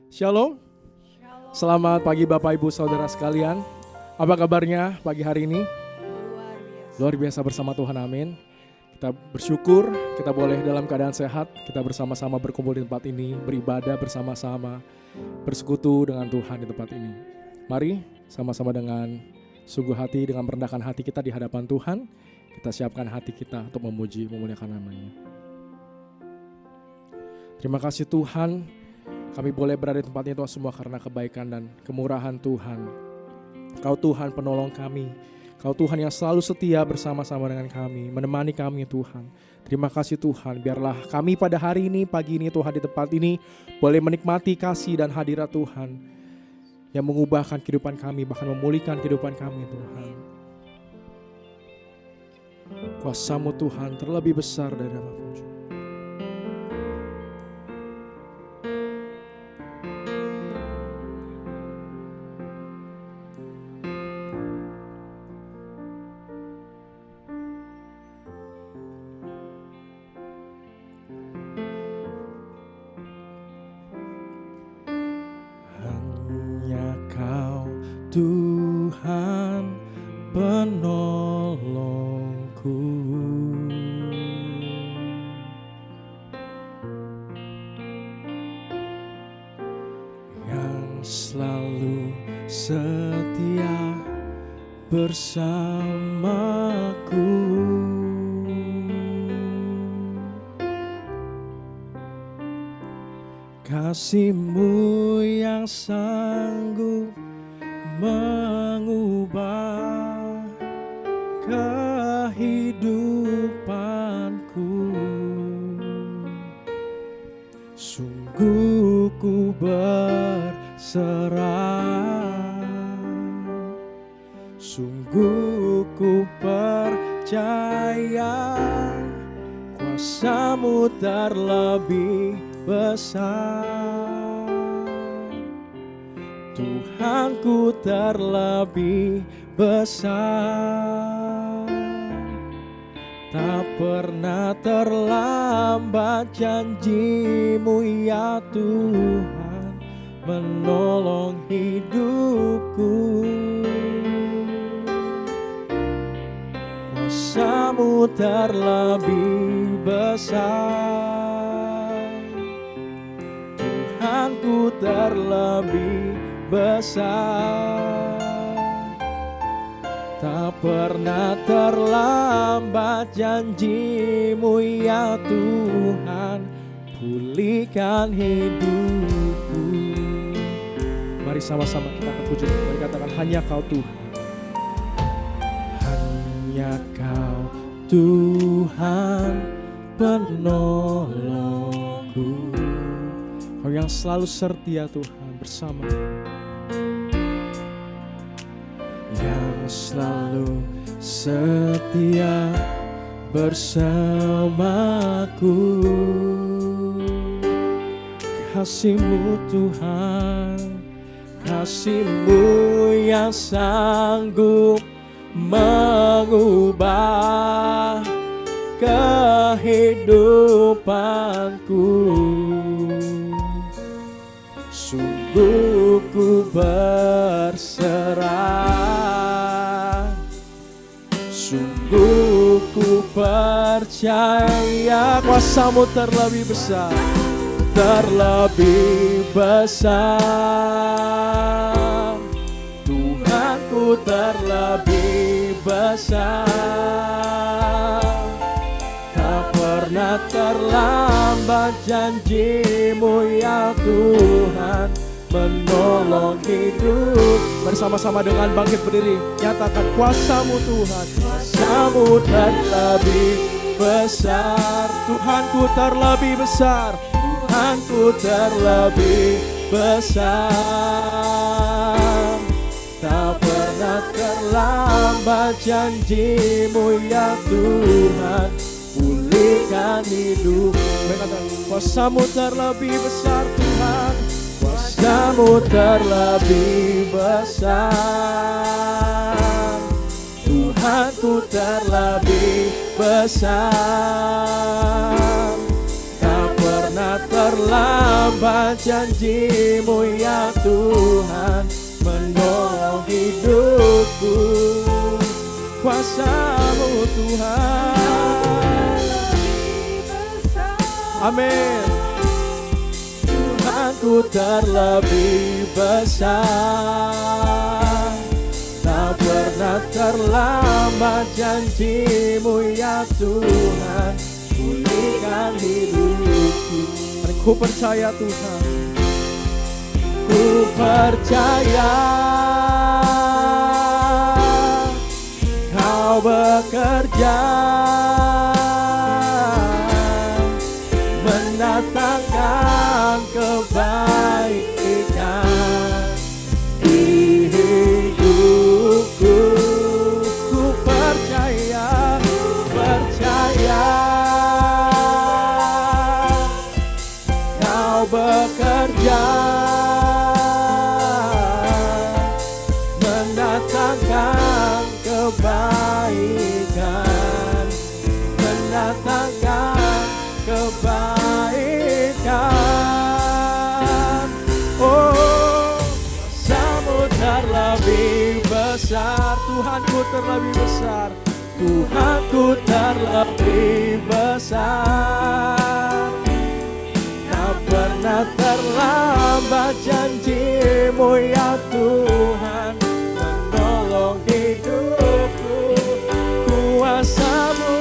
Shalom. Selamat pagi Bapak Ibu Saudara sekalian. Apa kabarnya pagi hari ini? Luar biasa bersama Tuhan, amin. Kita bersyukur kita boleh dalam keadaan sehat. Kita bersama-sama berkumpul di tempat ini, beribadah bersama-sama, bersekutu dengan Tuhan di tempat ini. Mari sama-sama dengan sungguh hati, dengan merendahkan hati kita di hadapan Tuhan, kita siapkan hati kita untuk memuji, memuliakan namanya. Terima kasih Tuhan, kami boleh berada di tempat ini Tuhan semua karena kebaikan dan kemurahan Tuhan. Kau Tuhan penolong kami, Kau Tuhan yang selalu setia bersama-sama dengan kami, menemani kami Tuhan. Terima kasih Tuhan, biarlah kami pada hari ini, pagi ini Tuhan di tempat ini boleh menikmati kasih dan hadirat Tuhan yang mengubahkan kehidupan kami, bahkan memulihkan kehidupan kami Tuhan. Kuasa-Mu Tuhan terlebih besar dari apapun juga. Tuhan penolongku, yang selalu setia bersamaku. Kasih-Mu yang sanggup mengubah kehidupanku. Sungguh ku berserah, sungguh ku percaya kuasa-Mu terlebih besar. Tuhanku terlebih besar, tak pernah terlambat janji-Mu ya Tuhan, menolong hidupku. Kuasa-Mu terlebih besar, Tuhanku terlebih besar, tak pernah terlambat janji-Mu ya Tuhan, pulihkan hidupku. Mari sama-sama kita puji, mari katakan hanya Kau Tuhan, hanya Kau Tuhan penolongku. Kau yang selalu setia Tuhan bersama, yang selalu setia bersamaku. Kasih-Mu Tuhan, kasih-Mu yang sanggup mengubah kehidupanku. Sungguh ku berserah, sungguh ku percaya kuasa-Mu terlebih besar, terlebih besar. Tuhanku terlebih besar, tak pernah terlambat janji-Mu ya Tuhan, menolong hidup. Bersama-sama dengan bangkit berdiri, nyatakan kuasa-Mu Tuhan, kuasa-Mu terlebih besar. Tuhanku terlebih besar, Tuhanku terlebih besar, tak pernah terlambat janji-Mu ya Tuhan, pulihkan hidup. Kuasa-Mu terlebih besar Tuhan, kuasa-Mu terlebih besar, Tuhanku terlebih besar, tak pernah terlambat terlambat janji-Mu ya Tuhan menolong hidupku. Kuasa-Mu Tuhan. Amin. Tuhanku terlebih besar, tak pernah terlambat janji-Mu ya Tuhan pulihkan hidupku. Ku percaya Tuhan, ku percaya Kau bekerja mendatangkan kebaikan di hidupku. Ku percaya Kau bekerja mendatangkan kebaikan, mendatangkan kebaikan. Oh, kuasa-Mu terlebih besar, Tuhanku terlebih besar, Tuhanku terlebih besar. Tak pernah terlambat janji-Mu ya Tuhan menolong hidupku. Kuasa-Mu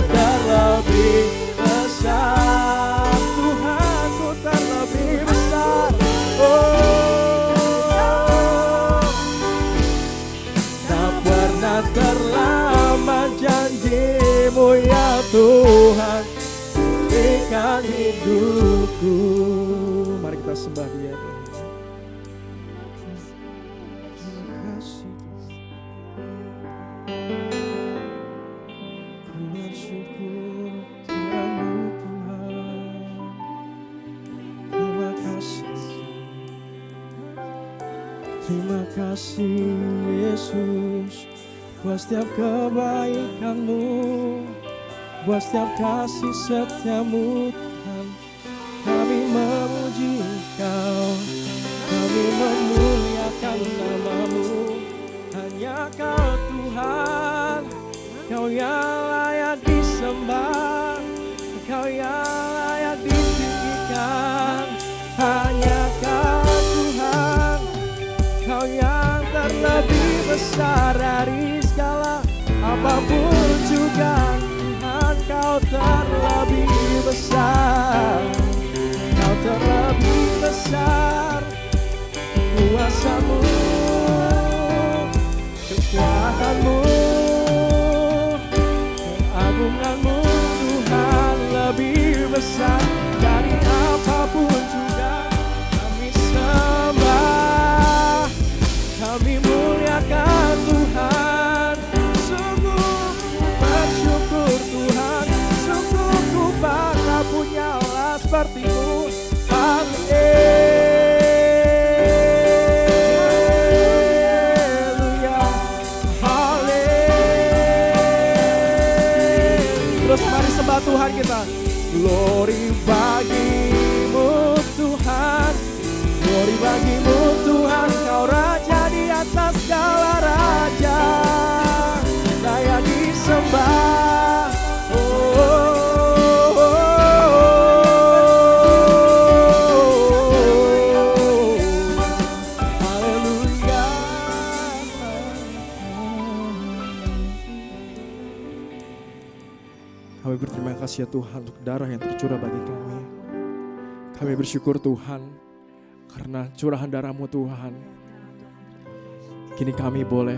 terlebih besar, Tuhanku terlebih besar. Oh, tak pernah terlambat janji-Mu ya Tuhan pulihkan hidupku. Mari kita sembah Dia. Terima kasih ku bersyukur padamu Tuhan. Terima kasih Yesus buat setiap kebaikan-Mu, buat setiap kasih setia-Mu Tuhan. Kami memuji Engkau, kami memuliakan nama-Mu. Hanya Kau Tuhan, Kau yang layak disembah, Kau yang layak ditinggikan. Hanya Kau Tuhan, Kau yang terlebih besar dari segala apapun juga. Kau terlebih besar, Kau terlebih besar. Kuasa-Mu, kekuatan-Mu, keagungan-Mu Tuhan lebih besar dari apapun juga. Kami sembah, kami muliakan Tuhan. Sungguh bersyukur Tuhan, sungguh ku bangga punya Allah seperti-Mu. Haleluya, haleluya. Terus mari sembah Tuhan kita. Glory bagi-Mu Tuhan, glory bagi-Mu Tuhan. Kau Raja di atas segala raja, layak disembah. Haleluya. Kami berterima kasih ya Tuhan untuk darah yang tercurah bagi kami. Kami bersyukur Tuhan karena curahan darah-Mu Tuhan. Kini kami boleh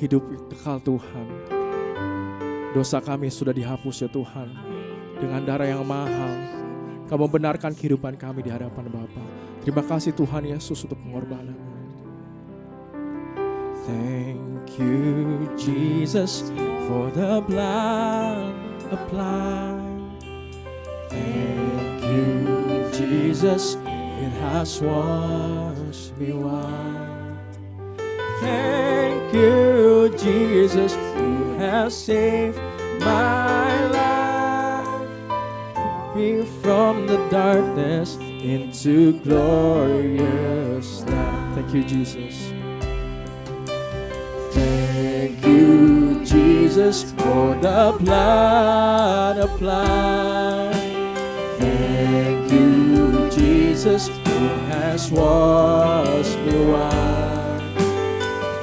hidup kekal Tuhan. Dosa kami sudah dihapus ya Tuhan. Dengan darah yang mahal, Kau membenarkan kehidupan kami di hadapan Bapa. Terima kasih Tuhan Yesus untuk pengorbanan. Thank you Jesus for the blood applied. Thank you Jesus, it has washed me white. Thank you Jesus, you have saved my life. me from the darkness into glorious light. Thank you, Jesus. Thank you, Jesus, for the blood applied. Thank you, Jesus, who has washed me white.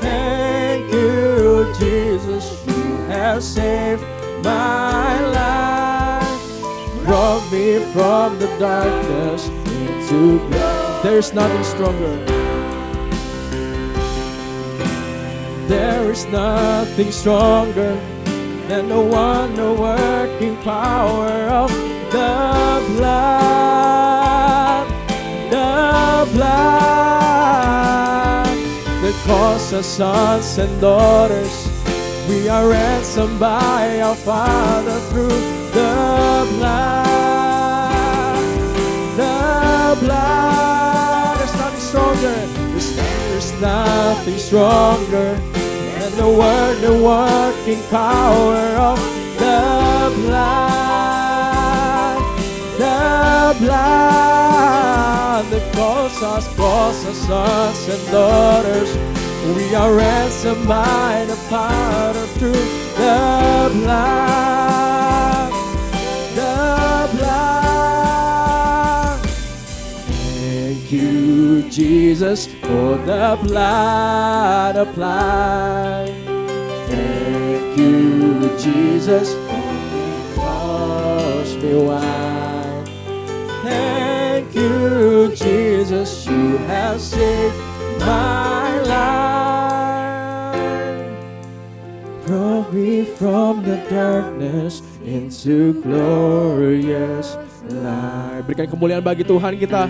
Thank you, Jesus, who has saved my life. Brought me from the darkness into light. There's nothing stronger. There is nothing stronger than the wonder working power of the blood. The blood that calls us sons and daughters. We are ransomed by our Father through the blood. The blood. There's nothing stronger. There's nothing stronger than the working power of the blood. The blood that calls us sons and daughters. We are ransomed by the power through the blood. The blood. Thank you, Jesus, for the blood applied. Thank you, Jesus, wash me white. Thank you, Jesus, you have saved my life. Brought me from the darkness into glorious light. Berikan kemuliaan bagi Tuhan kita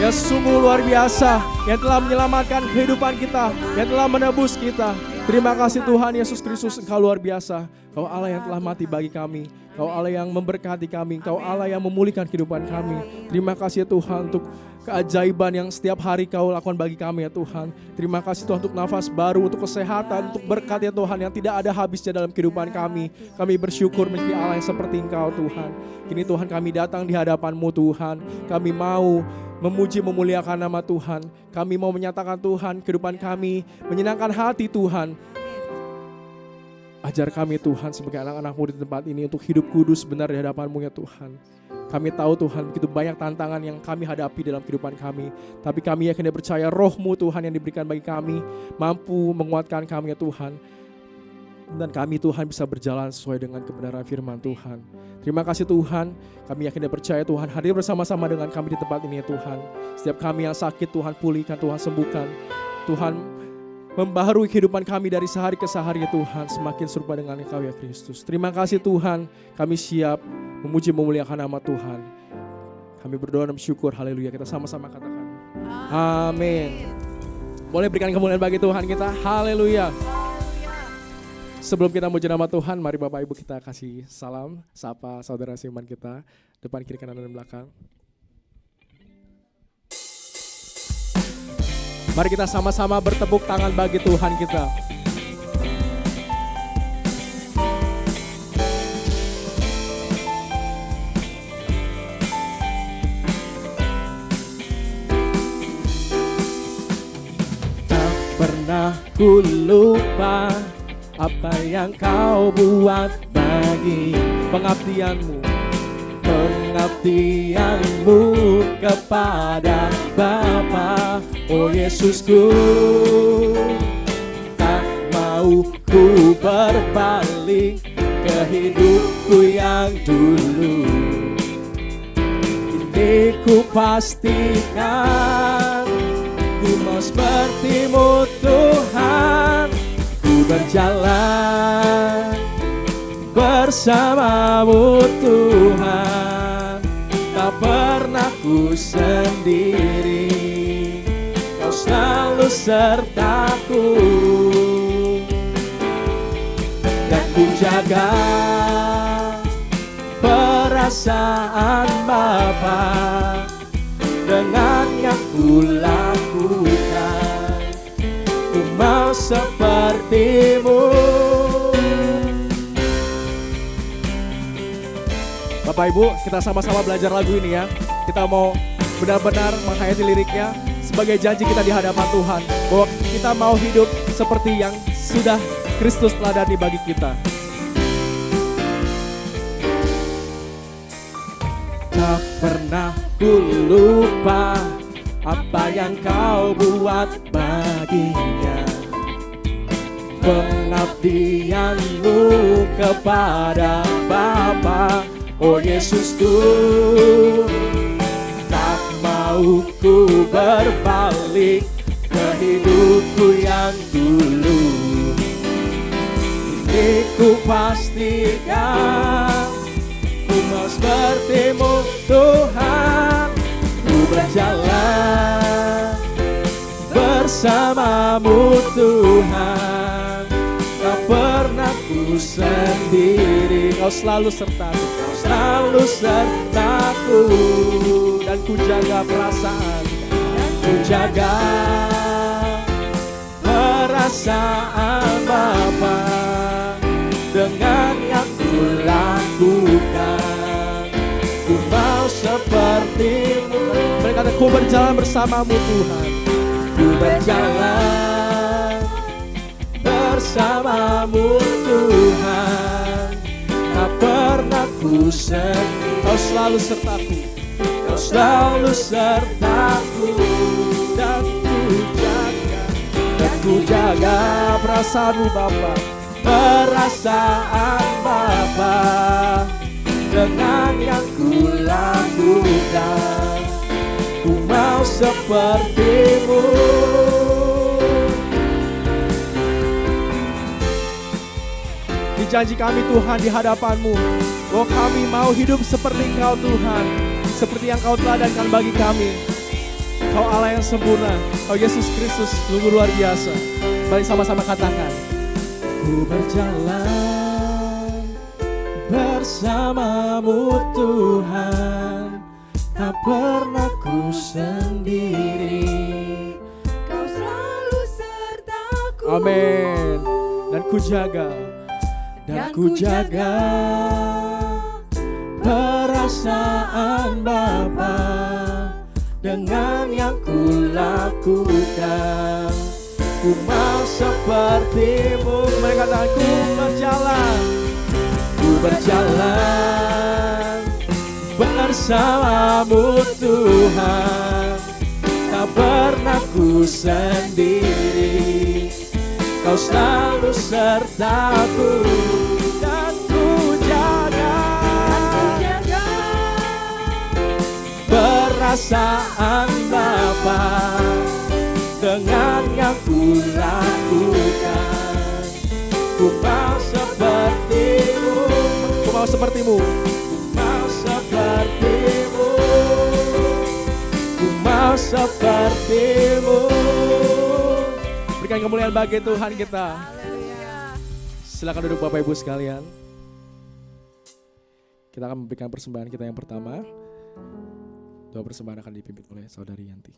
yang sungguh luar biasa, yang telah menyelamatkan kehidupan kita, yang telah menebus kita. Terima kasih Tuhan Yesus Kristus, Engkau luar biasa. Kau Allah yang telah mati bagi kami. Kau Allah yang memberkati kami. Kau Allah yang memulihkan kehidupan kami. Terima kasih Tuhan untuk keajaiban yang setiap hari Kau lakukan bagi kami ya Tuhan. Terima kasih Tuhan untuk nafas baru, untuk kesehatan, untuk berkat ya Tuhan yang tidak ada habisnya dalam kehidupan kami. Kami bersyukur memiliki Allah yang seperti Engkau Tuhan. Kini Tuhan kami datang di hadapan-Mu Tuhan. Kami mau memuji memuliakan nama Tuhan. Kami mau menyatakan Tuhan kehidupan kami menyenangkan hati Tuhan. Ajar kami Tuhan sebagai anak-anak-Mu di tempat ini untuk hidup kudus benar di hadapan-Mu ya Tuhan. Kami tahu Tuhan begitu banyak tantangan yang kami hadapi dalam kehidupan kami. Tapi kami yakin dan percaya Roh-Mu Tuhan yang diberikan bagi kami mampu menguatkan kami ya Tuhan. Dan kami Tuhan bisa berjalan sesuai dengan kebenaran firman Tuhan. Terima kasih Tuhan, kami yakin dan percaya Tuhan hadir bersama-sama dengan kami di tempat ini ya Tuhan. Setiap kami yang sakit Tuhan pulihkan, Tuhan sembuhkan. Tuhan membaharui kehidupan kami dari sehari ke sehari ya Tuhan, semakin serupa dengan Engkau ya Kristus. Terima kasih Tuhan, kami siap memuji memuliakan nama Tuhan. Kami berdoa dan bersyukur, haleluya. Kita sama-sama katakan amin. Boleh berikan kemuliaan bagi Tuhan kita, haleluya. Sebelum kita memuji nama Tuhan, mari Bapak Ibu kita kasih salam, sapa saudara seiman kita, depan, kiri, kanan, dan belakang. Mari kita sama-sama bertepuk tangan bagi Tuhan kita. Tak pernah ku lupa apa yang Kau buat bagi pengabdian-Mu kepada Bapa. Oh Yesusku, tak mau ku berbalik ke hidupku yang dulu. Ini ku pastikan, ku mau seperti-Mu Tuhan. Ku berjalan bersama-Mu Tuhan, tak pernah ku sendiri. Kau selalu sertaku, dan ku jaga perasaan Bapa dengan yang ku lakukan. Ku mau seperti-Mu. Bapak Ibu, kita sama-sama belajar lagu ini ya. Kita mau benar-benar menghayati liriknya sebagai janji kita di hadapan Tuhan, bahwa kita mau hidup seperti yang sudah Kristus teladani bagi kita. Tak pernah ku lupa apa yang kau buat baginya, pengabdianmu kepada Bapa. Oh Yesusku, tak mau ku berbalik ke hidupku yang dulu. Ini ku pastikan, ku mau seperti-Mu Tuhan. Ku berjalan bersama-Mu Tuhan. Tak pernah ku sendiri, Kau selalu sertaku, Kau selalu sertaku. Dan ku jaga perasaan, dan ku jaga perasaan Bapa dengan yang ku lakukan. Ku mau seperti-Mu. Mereka kata, ku berjalan bersama-Mu Tuhan. Ku berjalan bersama-Mu Tuhan. Tak pernah ku sendiri, Kau selalu sertaku, Kau selalu sertaku. Dan ku jaga perasaan-Mu Bapa, perasaan Bapa dengan yang ku lakukan. Ku mau seperti-Mu. Di janji kami Tuhan di hadapan-Mu, bahwa kami mau hidup seperti Engkau Tuhan, seperti yang Kau teladankan bagi kami. Kau Allah yang sempurna, Kau Yesus Kristus sungguh luar biasa. Mari sama-sama katakan, ku berjalan bersama-Mu Tuhan. Tak pernah ku sendiri, Kau selalu sertaku. Amin. Dan ku jaga, dan ku jaga perasaan Bapa dengan yang ku lakukan. Ku mau seperti-Mu. Mereka katakan, ku berjalan, ku berjalan bersama-Mu Tuhan. Tak pernah ku sendiri, Kau selalu sertaku. Dan ku jaga perasaan Bapa dengan yang ku lakukan. Ku mau seperti-Mu, ku mau seperti-Mu, ku mau seperti-Mu, ku mau seperti-Mu. Berikan kemuliaan bagi Tuhan kita. Silakan duduk Bapak Ibu sekalian. Kita akan memberikan persembahan kita yang pertama. Doa persembahan akan dipimpin oleh Saudari Yanti.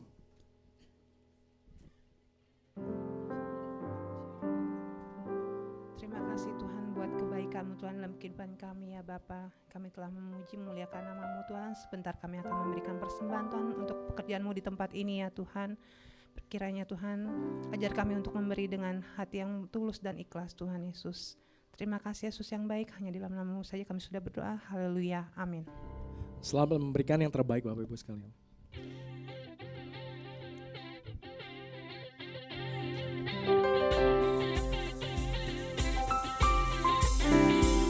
Terima kasih Tuhan buat kebaikan-Mu Tuhan dalam kehidupan kami ya Bapa. Kami telah memuji memuliakan nama-Mu Tuhan. Sebentar kami akan memberikan persembahan Tuhan untuk pekerjaan-Mu di tempat ini ya Tuhan. Kiranya Tuhan ajar kami untuk memberi dengan hati yang tulus dan ikhlas Tuhan Yesus. Terima kasih Yesus yang baik, hanya di dalam nama-Mu saja kami sudah berdoa. Haleluya, amin. Selamat memberikan yang terbaik Bapak Ibu sekalian.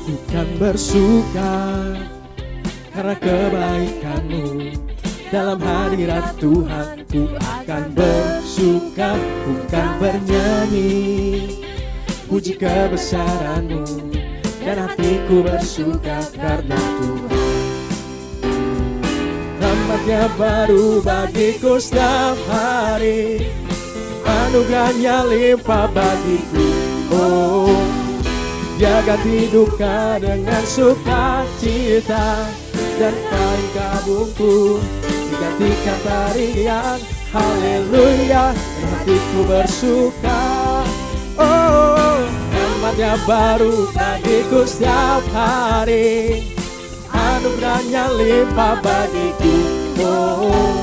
Bukan bersuka karena kebaikan-Mu, dalam hadirat Tuhan ku akan bersuka. Bukan bernyanyi puji kebesaran-Mu, dan hatiku bersuka karena Tuhan. Rahmat-Nya baru bagiku setiap hari, anugerah-Nya limpah bagiku. Oh, Dia ganti duka dengan sukacita, dan kain kabungku digantikan tarian. Haleluya, dan hatiku bersuka. Oh, rahmat-Nya baru bagiku setiap hari, anugerahnya limpah bagiku. Oh,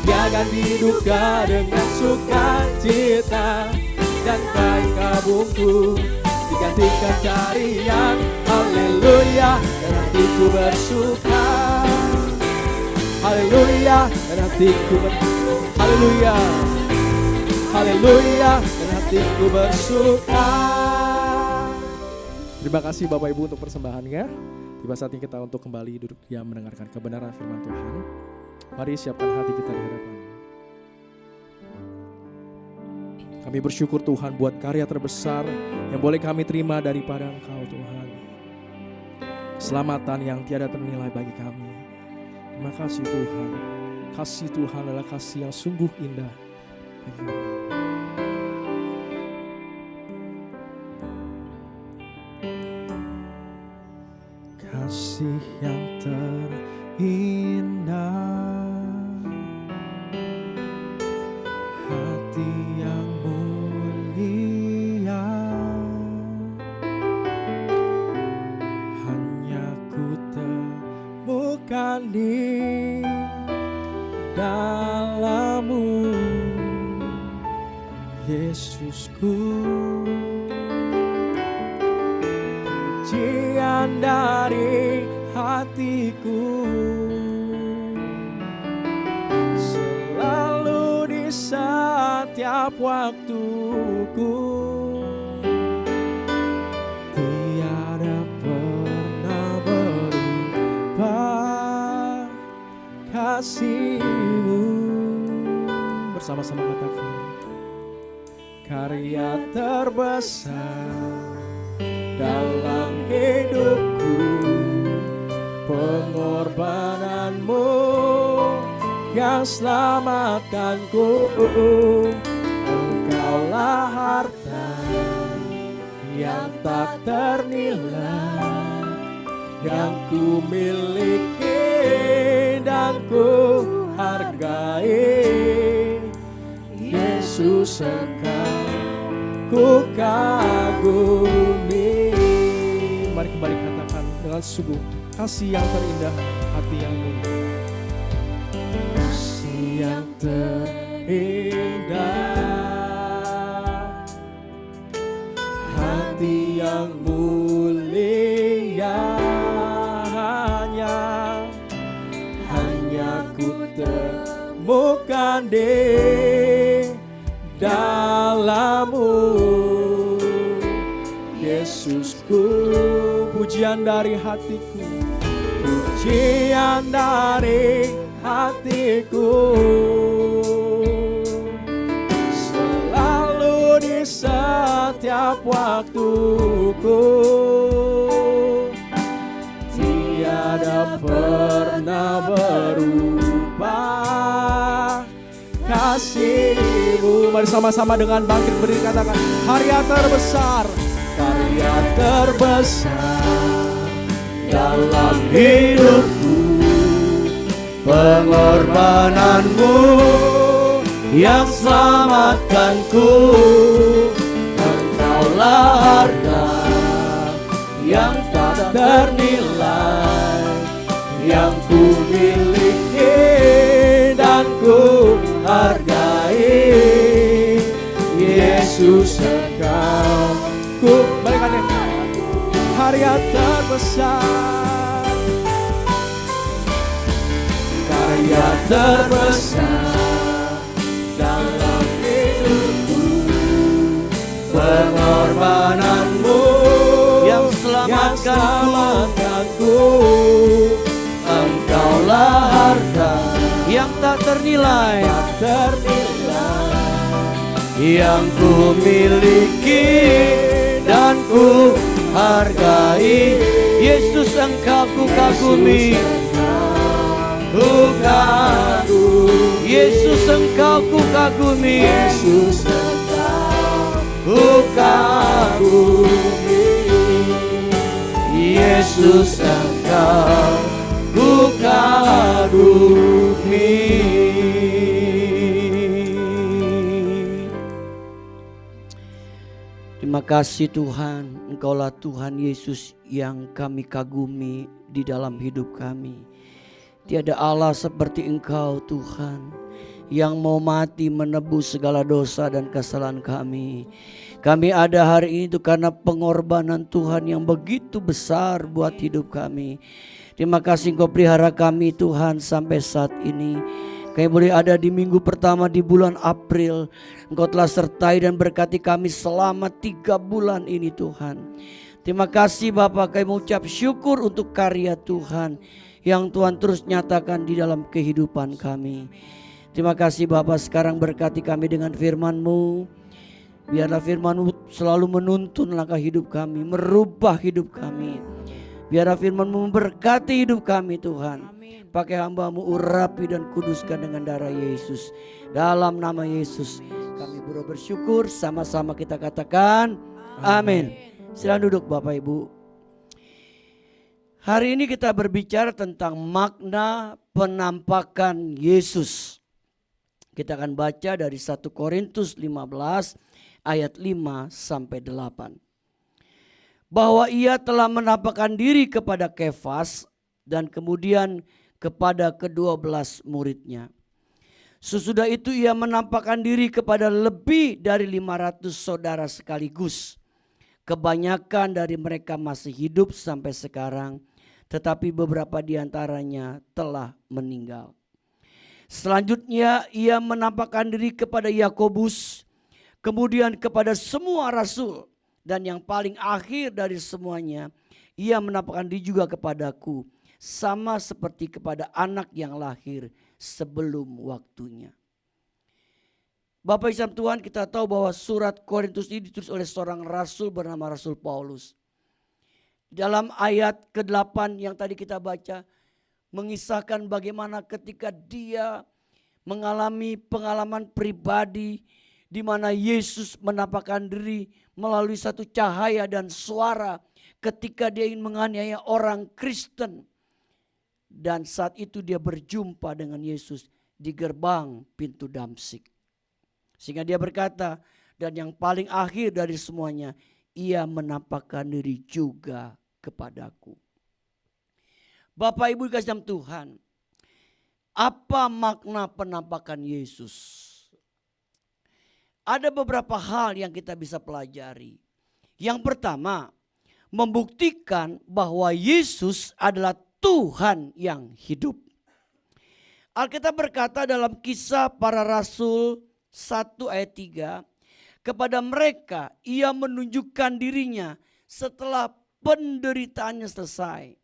Dia akan diduga dengan sukacita, dan kain kabungku digantikan tarian. Haleluya, dan hatiku bersuka. Haleluya, dan hatiku haleluya, haleluya, dan hatiku bersuka. Terima kasih Bapak Ibu untuk persembahannya. Tiba saatnya kita untuk kembali duduk diam mendengarkan kebenaran firman Tuhan. Mari siapkan hati kita di hadapan-Nya. Kami bersyukur Tuhan buat karya terbesar yang boleh kami terima daripada Engkau Tuhan. Keselamatan yang tiada ternilai bagi kami. Terima kasih Tuhan. Kasih Tuhan adalah kasih yang sungguh indah bagi kami. Kasih yang terindah, hati yang mulia, hanya ku temukan di dalam-Mu, Yesusku. Pujian dari hatiku selalu di setiap waktuku, tiada pernah berubah kasih-Mu. Bersama-sama katakan, karya terbesar dalam hidupku, pengorbanan-Mu yang selamatkanku. Engkaulah harta yang tak ternilai, yang ku miliki dan ku hargai. Yesus, Engkau ku kagumi. Mari kembali katakan dengan sungguh, kasih yang terindah, hati yang mulia. Kasih yang terindah, hati yang mulia, hanya ku temukan di dalam-Mu, Yesusku. Pujian dari hatiku, pujian dari hatiku, selalu di setiap waktuku, tiada pernah berubah kasih-Mu. Mari sama-sama dengan bangkit berdiri katakan, karya terbesar, karya terbesar dalam hidupku, pengorbanan-Mu yang selamatkanku. Engkaulah harta yang tak ternilai, yang ku miliki dan ku hargai. Yesus, Engkau ku berikan karya terbesar, karya terbesar dalam hidupku, pengorbanan-Mu yang selamatkanku. Engkaulah harta yang tak ternilai, yang ku miliki dan ku hargai. Yesus, Engkau ku kagumi, ku kagumi. Yesus, Engkau ku kagumi, Yesus, Engkau ku kagumi. Yesus, Engkau ku kagumi. Terima kasih Tuhan, Engkaulah Tuhan Yesus yang kami kagumi di dalam hidup kami. Tiada Allah seperti Engkau Tuhan, yang mau mati menebus segala dosa dan kesalahan kami. Kami ada hari ini itu karena pengorbanan Tuhan yang begitu besar buat hidup kami. Terima kasih Engkau pelihara kami Tuhan sampai saat ini. Kami boleh ada di minggu pertama di bulan April. Engkau telah sertai dan berkati kami selama 3 bulan ini Tuhan. Terima kasih Bapak, kami mengucap syukur untuk karya Tuhan yang Tuhan terus nyatakan di dalam kehidupan kami. Terima kasih Bapak, sekarang berkati kami dengan firman-Mu. Biarlah firman-Mu selalu menuntun langkah hidup kami, merubah hidup kami. Biarlah firman-Mu memberkati hidup kami Tuhan. Pakai hamba-Mu, urapi dan kuduskan dengan darah Yesus. Dalam nama Yesus kami bersyukur, sama-sama kita katakan amin. Silakan duduk Bapak Ibu. Hari ini kita berbicara tentang makna penampakan Yesus. Kita akan baca dari 1 Korintus 15 ayat 5 sampai 8. Bahwa ia telah menampakkan diri kepada Kefas dan kemudian kepada ke-12 muridnya. Sesudah itu ia menampakkan diri kepada lebih dari 500 saudara sekaligus. Kebanyakan dari mereka masih hidup sampai sekarang, tetapi beberapa di antaranya telah meninggal. Selanjutnya ia menampakkan diri kepada Yakobus, kemudian kepada semua rasul, dan yang paling akhir dari semuanya, ia menampakkan diri juga kepadaku, sama seperti kepada anak yang lahir sebelum waktunya. Bapak Ibu Tuhan, kita tahu bahwa surat Korintus ini ditulis oleh seorang rasul bernama Rasul Paulus. Dalam ayat ke-8 yang tadi kita baca, mengisahkan bagaimana ketika dia mengalami pengalaman pribadi di mana Yesus menampakkan diri melalui satu cahaya dan suara ketika dia ingin menganiaya orang Kristen. Dan saat itu dia berjumpa dengan Yesus di gerbang pintu Damsyik. Sehingga dia berkata, dan yang paling akhir dari semuanya, ia menampakkan diri juga kepadaku. Bapak Ibu dikasih dalam Tuhan, apa makna penampakan Yesus? Ada beberapa hal yang kita bisa pelajari. Yang pertama, membuktikan bahwa Yesus adalah Tuhan yang hidup. Alkitab berkata dalam Kisah Para Rasul 1 ayat 3, kepada mereka ia menunjukkan dirinya setelah penderitaannya selesai.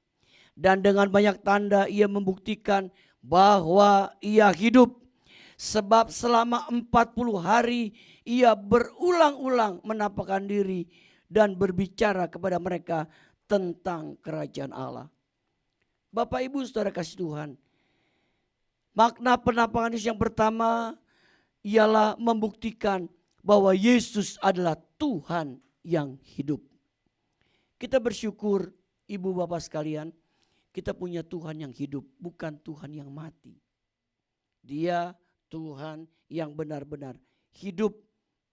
Dan dengan banyak tanda ia membuktikan bahwa ia hidup. Sebab selama 40 hari ia berulang-ulang menampakkan diri dan berbicara kepada mereka tentang kerajaan Allah. Bapak Ibu Saudara kasih Tuhan, makna penampakan Yesus yang pertama ialah membuktikan bahwa Yesus adalah Tuhan yang hidup. Kita bersyukur Ibu Bapak sekalian, kita punya Tuhan yang hidup, bukan Tuhan yang mati. Dia Tuhan yang benar-benar hidup,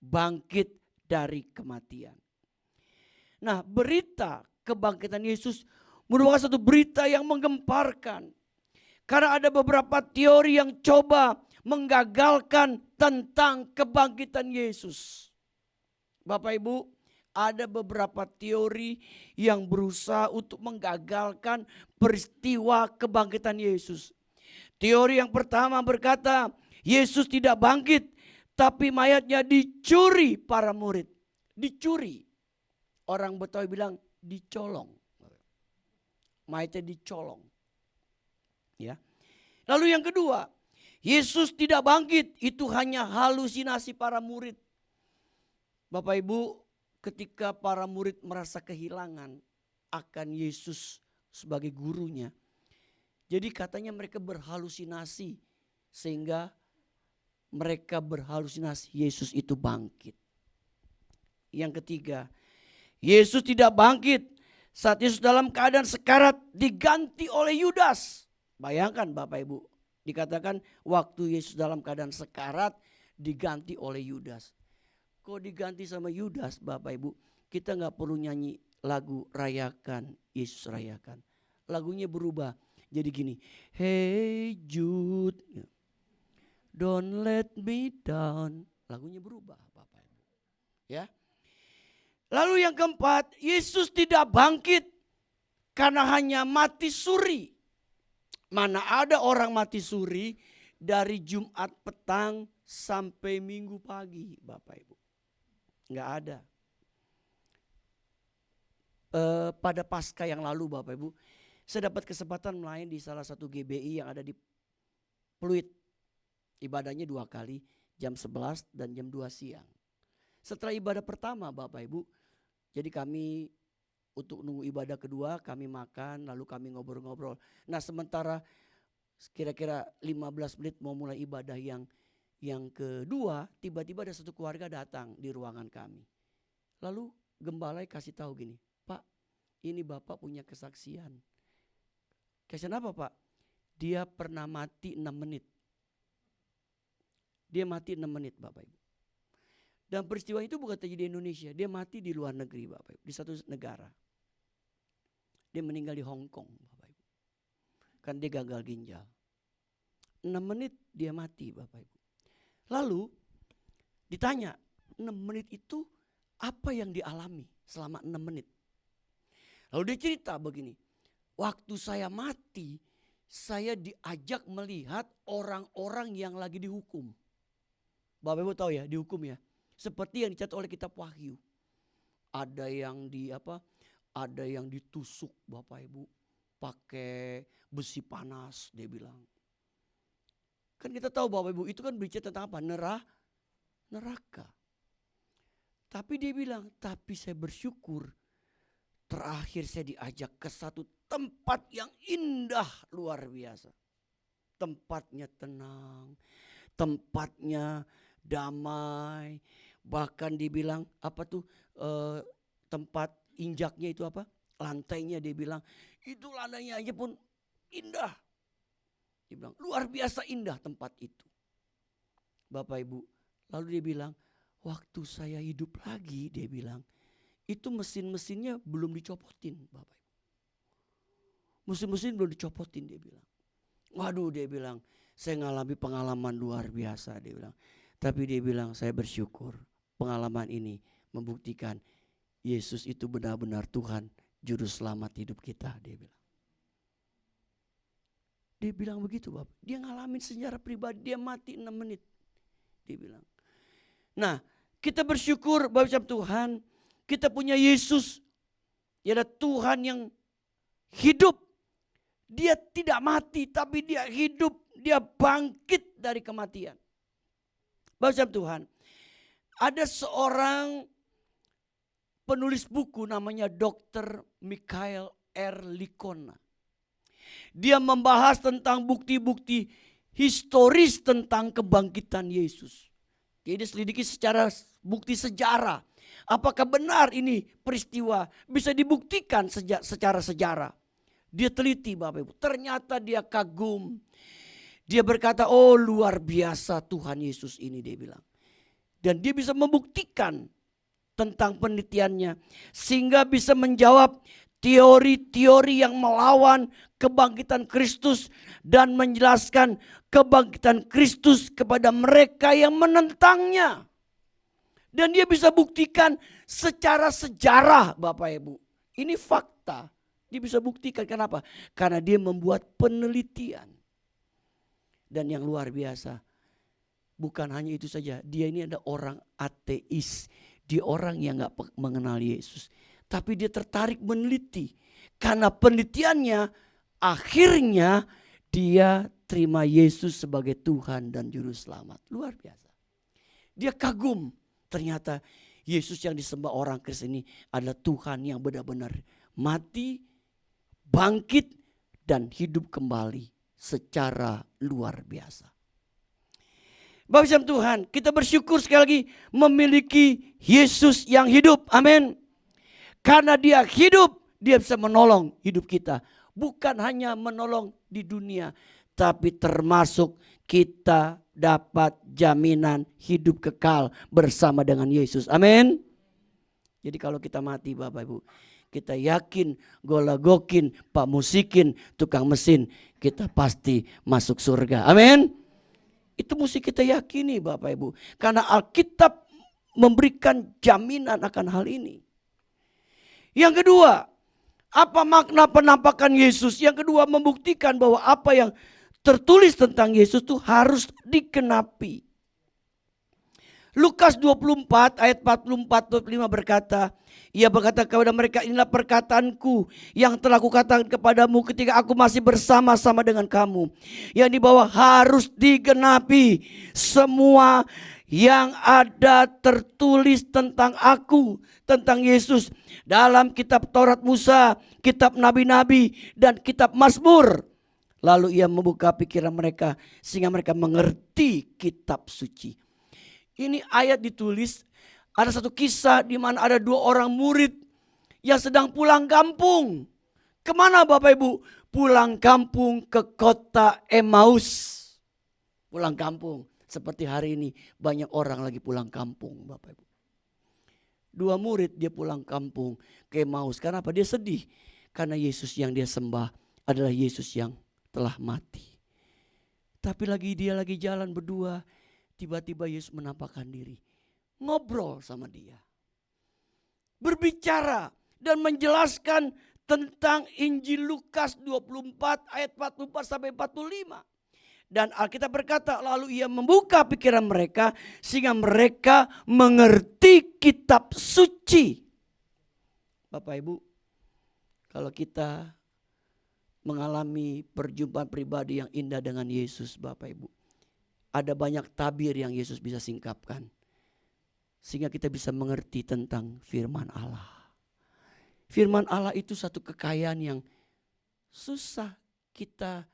bangkit dari kematian. Nah, berita kebangkitan Yesus merupakan satu berita yang menggemparkan. Karena ada beberapa teori yang coba menggagalkan tentang kebangkitan Yesus. Bapak Ibu, ada beberapa teori yang berusaha untuk menggagalkan peristiwa kebangkitan Yesus. Teori yang pertama berkata, Yesus tidak bangkit, tapi mayatnya dicuri para murid. Dicuri. Orang Betawi bilang dicolong. Mayatnya dicolong. Ya. Lalu yang kedua, Yesus tidak bangkit, itu hanya halusinasi para murid. Bapak Ibu, ketika para murid merasa kehilangan akan Yesus sebagai gurunya, jadi katanya mereka berhalusinasi sehingga mereka berhalusinasi Yesus itu bangkit. Yang ketiga, Yesus tidak bangkit saat Yesus dalam keadaan sekarat diganti oleh Yudas. Bayangkan Bapak Ibu, dikatakan waktu Yesus dalam keadaan sekarat diganti oleh Yudas. Kok diganti sama Yudas Bapak Ibu? kita nggak perlu nyanyi lagu rayakan, Yesus rayakan. Lagunya berubah jadi gini, hey Jude, don't let me down. Lagunya berubah Bapak Ibu. Ya. Lalu yang keempat, Yesus tidak bangkit karena hanya mati suri. Mana ada orang mati suri dari Jumat petang sampai Minggu pagi Bapak Ibu. Enggak ada. Pada Paskah yang lalu Bapak Ibu, saya dapat kesempatan melayani di salah satu GBI yang ada di Pluit. Ibadahnya 2 kali, jam 11 dan jam 2 siang. Setelah ibadah pertama Bapak Ibu, jadi kami untuk nunggu ibadah kedua kami makan lalu kami ngobrol-ngobrol. Nah sementara kira-kira 15 menit mau mulai ibadah yang kedua, tiba-tiba ada satu keluarga datang di ruangan kami. Lalu gembala kasih tahu gini, Pak ini Bapak punya kesaksian. Kesaksian apa Pak? Dia pernah mati 6 menit. Dia mati 6 menit Bapak Ibu. Dan peristiwa itu bukan terjadi di Indonesia. Dia mati di luar negeri Bapak Ibu. Di satu negara. Dia meninggal di Hong Kong Bapak Ibu. Kan dia gagal ginjal. 6 menit dia mati Bapak Ibu. Lalu ditanya 6 menit itu apa yang dialami selama 6 menit. Lalu dia cerita begini. Waktu saya mati saya diajak melihat orang-orang yang lagi dihukum. Bapak Ibu tahu ya dihukum ya. Seperti yang dicatat oleh kitab Wahyu. Ada yang ada yang ditusuk Bapak Ibu pakai besi panas dia bilang. Kan kita tahu Bapak Ibu itu kan berbicara tentang apa? Neraka. Tapi dia bilang, tapi saya bersyukur terakhir saya diajak ke satu tempat yang indah luar biasa. Tempatnya tenang, tempatnya damai. Bahkan dibilang tempat injaknya itu apa? Lantainya dia bilang itu lantainya aja pun indah. Dia bilang luar biasa indah tempat itu. Bapak Ibu, lalu dia bilang waktu saya hidup lagi dia bilang itu mesin-mesinnya belum dicopotin Bapak Ibu. Mesin-mesin belum dicopotin dia bilang. Waduh dia bilang saya ngalami pengalaman luar biasa dia bilang. Tapi dia bilang saya bersyukur pengalaman ini membuktikan Yesus itu benar-benar Tuhan juru selamat hidup kita dia bilang. Dia bilang begitu Bapak. Dia ngalamin sejarah pribadi dia mati 6 menit. Dia bilang. Nah kita bersyukur Bapak Tuhan kita punya Yesus. Dia adalah Tuhan yang hidup. Dia tidak mati tapi dia hidup. Dia bangkit dari kematian. Bapak Tuhan, ada seorang penulis buku namanya Dr. Michael R. Licona. Dia membahas tentang bukti-bukti historis tentang kebangkitan Yesus. Dia selidiki secara bukti sejarah. Apakah benar ini peristiwa bisa dibuktikan secara sejarah. Dia teliti Bapak Ibu. Ternyata dia kagum. Dia berkata, oh luar biasa Tuhan Yesus ini dia bilang. Dan dia bisa membuktikan tentang penelitiannya. Sehingga bisa menjawab teori-teori yang melawan kebangkitan Kristus. Dan menjelaskan kebangkitan Kristus kepada mereka yang menentangnya. Dan dia bisa buktikan secara sejarah Bapak Ibu. Ini fakta. Dia bisa buktikan kenapa? Karena dia membuat penelitian. Dan yang luar biasa, bukan hanya itu saja. Dia ini ada orang ateis. Dia orang yang gak mengenal Yesus. Tapi dia tertarik meneliti. Karena penelitiannya akhirnya dia terima Yesus sebagai Tuhan dan Juru Selamat. Luar biasa. Dia kagum. Ternyata Yesus yang disembah orang Kristen ini adalah Tuhan yang benar-benar mati, bangkit dan hidup kembali. Secara luar biasa. Bapak Tuhan, kita bersyukur sekali lagi memiliki Yesus yang hidup. Amin. Karena dia hidup, dia bisa menolong hidup kita. Bukan hanya menolong di dunia, tapi termasuk kita dapat jaminan hidup kekal bersama dengan Yesus. Amin. Jadi kalau kita mati Bapak Ibu, kita yakin, golagokin, pak musikin, tukang mesin, kita pasti masuk surga. Amin. Itu mesti kita yakini Bapak Ibu. Karena Alkitab memberikan jaminan akan hal ini. Yang kedua, apa makna penampakan Yesus? Yang kedua, membuktikan bahwa apa yang tertulis tentang Yesus itu harus digenapi. Lukas 24 ayat 44-45 berkata, ia berkata kepada mereka, inilah perkataanku yang telah kukatakan kepadamu ketika aku masih bersama-sama dengan kamu. Yang di bawah harus digenapi semua yang ada tertulis tentang aku, tentang Yesus. Dalam kitab Taurat Musa, kitab Nabi-Nabi, dan kitab Mazmur. Lalu ia membuka pikiran mereka sehingga mereka mengerti kitab suci. Ini ayat ditulis, ada satu kisah di mana ada 2 orang murid yang sedang pulang kampung. Kemana Bapak Ibu? Pulang kampung ke kota Emmaus. Pulang kampung. Seperti hari ini banyak orang lagi pulang kampung Bapak Ibu. 2 murid dia pulang kampung ke Emmaus. Karena apa? Dia sedih. Karena Yesus yang dia sembah adalah Yesus yang telah mati. Tapi dia lagi jalan berdua. Tiba-tiba Yesus menampakkan diri. Ngobrol sama dia. Berbicara dan menjelaskan tentang Injil Lukas 24 ayat 44 sampai 45. Dan Alkitab berkata, lalu ia membuka pikiran mereka sehingga mereka mengerti kitab suci. Bapak Ibu, kalau kita mengalami perjumpaan pribadi yang indah dengan Yesus Bapak Ibu, ada banyak tabir yang Yesus bisa singkapkan. Sehingga kita bisa mengerti tentang firman Allah. Firman Allah itu satu kekayaan yang susah kita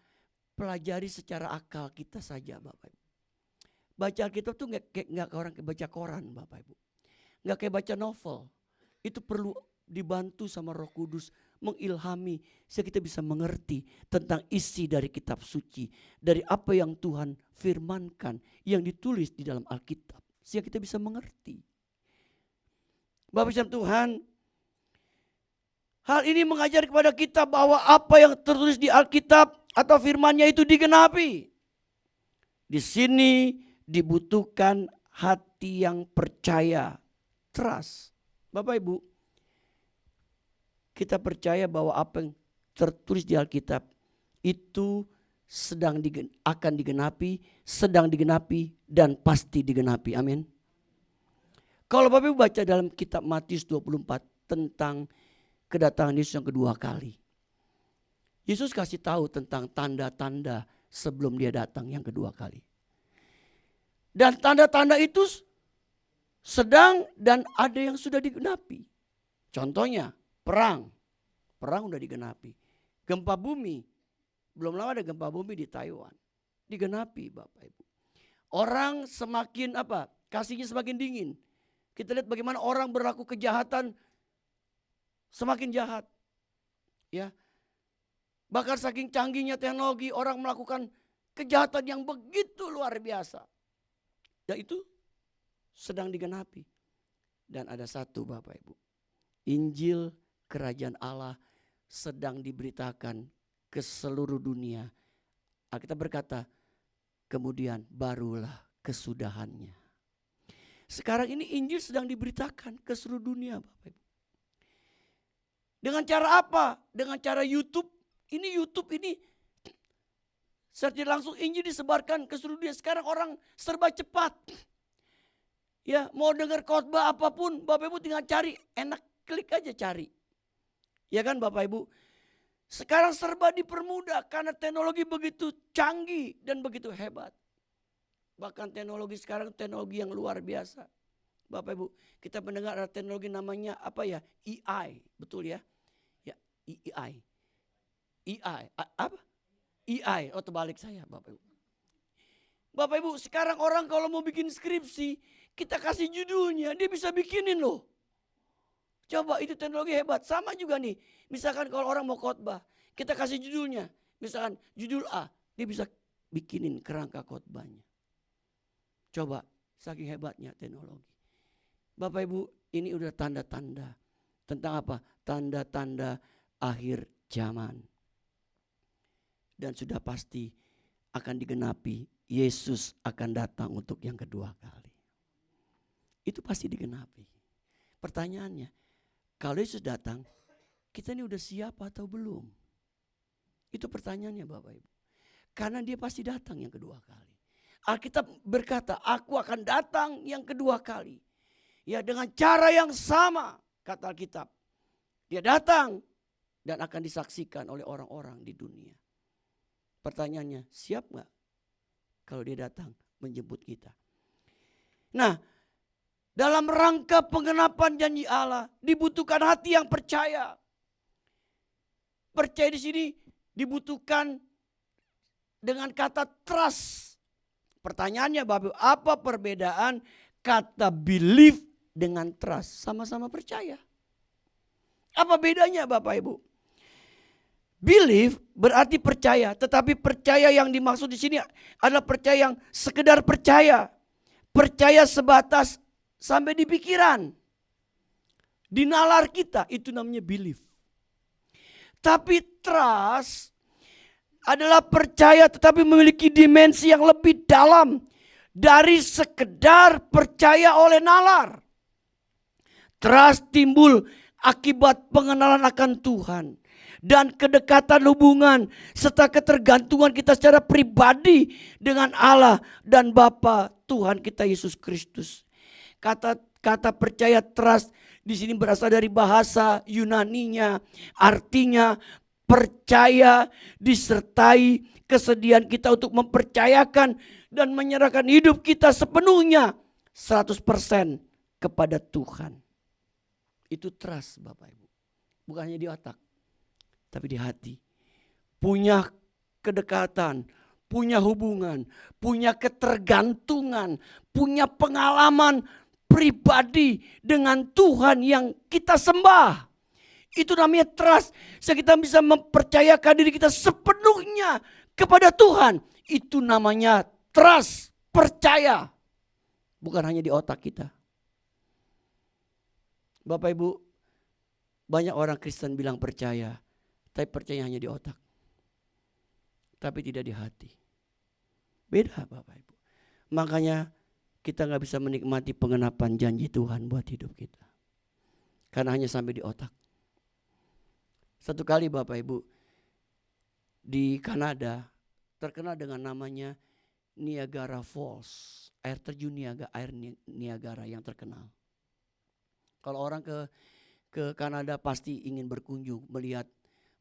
pelajari secara akal kita saja Bapak Ibu. Baca Alkitab tuh gak kayak orang baca koran Bapak Ibu. Gak kayak baca novel. Itu perlu dibantu sama Roh Kudus, mengilhami sehingga kita bisa mengerti tentang isi dari kitab suci, dari apa yang Tuhan firmankan yang ditulis di dalam Alkitab, sehingga kita bisa mengerti. Bapak Ibu Tuhan, hal ini mengajar kepada kita bahwa apa yang tertulis di Alkitab atau firman-Nya itu digenapi. Di sini dibutuhkan hati yang percaya, trust. Bapak Ibu, kita percaya bahwa apa yang tertulis di Alkitab itu akan digenapi, sedang digenapi, dan pasti digenapi. Amin. Kalau Bapak Ibu baca dalam kitab Matius 24 tentang kedatangan Yesus yang kedua kali. Yesus kasih tahu tentang tanda-tanda sebelum dia datang yang kedua kali. Dan tanda-tanda itu sedang dan ada yang sudah digenapi. Contohnya perang udah digenapi. Gempa bumi, belum lama ada gempa bumi di Taiwan. Digenapi Bapak Ibu. Orang semakin kasihnya semakin dingin. Kita lihat bagaimana orang berlaku kejahatan semakin jahat. Ya. Bahkan saking canggihnya teknologi, orang melakukan kejahatan yang begitu luar biasa. Dan itu sedang digenapi. Dan ada satu Bapak Ibu. Injil Kerajaan Allah sedang diberitakan ke seluruh dunia. Alkitab berkata, kemudian barulah kesudahannya. Sekarang ini Injil sedang diberitakan ke seluruh dunia Bapak Ibu. Dengan cara apa? Dengan cara YouTube. Ini YouTube ini search langsung Injil disebarkan ke seluruh dunia. Sekarang orang serba cepat. Ya, mau dengar khotbah apapun, Bapak Ibu tinggal cari, enak klik aja cari. Ya kan Bapak Ibu? Sekarang serba dipermudah karena teknologi begitu canggih dan begitu hebat. Bahkan teknologi sekarang teknologi yang luar biasa. Bapak Ibu, kita mendengar ada teknologi namanya AI, betul ya? Ya, AI. Apa? AI, terbalik saya Bapak Ibu. Bapak Ibu, sekarang orang kalau mau bikin skripsi, kita kasih judulnya, dia bisa bikinin loh. Coba itu teknologi hebat. Sama juga nih, misalkan kalau orang mau khotbah, kita kasih judulnya. Misalkan judul A, dia bisa bikinin kerangka khotbahnya. Coba, saking hebatnya teknologi. Bapak Ibu, Ini udah tanda-tanda. Tentang apa? Tanda-tanda akhir zaman. Dan sudah pasti akan digenapi. Yesus akan datang untuk yang kedua kali. Itu pasti digenapi. Pertanyaannya, kalau Yesus datang, kita ini udah siap atau belum? Itu pertanyaannya Bapak Ibu. Karena dia pasti datang yang kedua kali. Alkitab berkata, aku akan datang yang kedua kali. Ya, dengan cara yang sama, kata Alkitab. Dia datang dan akan disaksikan oleh orang-orang di dunia. Pertanyaannya, siap gak kalau dia datang menjemput kita? Nah, dalam rangka penggenapan janji Allah dibutuhkan hati yang percaya. Percaya di sini dibutuhkan dengan kata trust. Pertanyaannya Bapak, apa perbedaan kata believe dengan trust? Sama-sama percaya. Apa bedanya Bapak Ibu? Believe berarti percaya, tetapi percaya yang dimaksud di sini adalah percaya yang sekedar percaya. Percaya sebatas sampai di pikiran. Di nalar kita, itu namanya believe. Tapi trust adalah percaya tetapi memiliki dimensi yang lebih dalam dari sekedar percaya oleh nalar. Trust timbul akibat pengenalan akan Tuhan dan kedekatan hubungan serta ketergantungan kita secara pribadi dengan Allah dan Bapa Tuhan kita Yesus Kristus. Kata percaya trust di sini berasal dari bahasa Yunaninya, artinya percaya disertai kesediaan kita untuk mempercayakan dan menyerahkan hidup kita sepenuhnya 100% kepada Tuhan. Itu trust Bapak Ibu. Bukan hanya di otak, tapi di hati. Punya kedekatan, punya hubungan, punya ketergantungan, punya pengalaman pribadi dengan Tuhan yang kita sembah. Itu namanya trust. Kita bisa mempercayakan diri kita sepenuhnya kepada Tuhan. Itu namanya trust, percaya. Bukan hanya di otak kita. Bapak Ibu, banyak orang Kristen bilang percaya, tapi percaya hanya di otak. Tapi tidak di hati. Beda Bapak Ibu. Makanya kita gak bisa menikmati pengenapan janji Tuhan buat hidup kita. Karena hanya sampai di otak. Satu kali Bapak Ibu, di Kanada terkenal dengan namanya Niagara Falls. Air terjun Niagara yang terkenal. Kalau orang ke Kanada pasti ingin berkunjung, melihat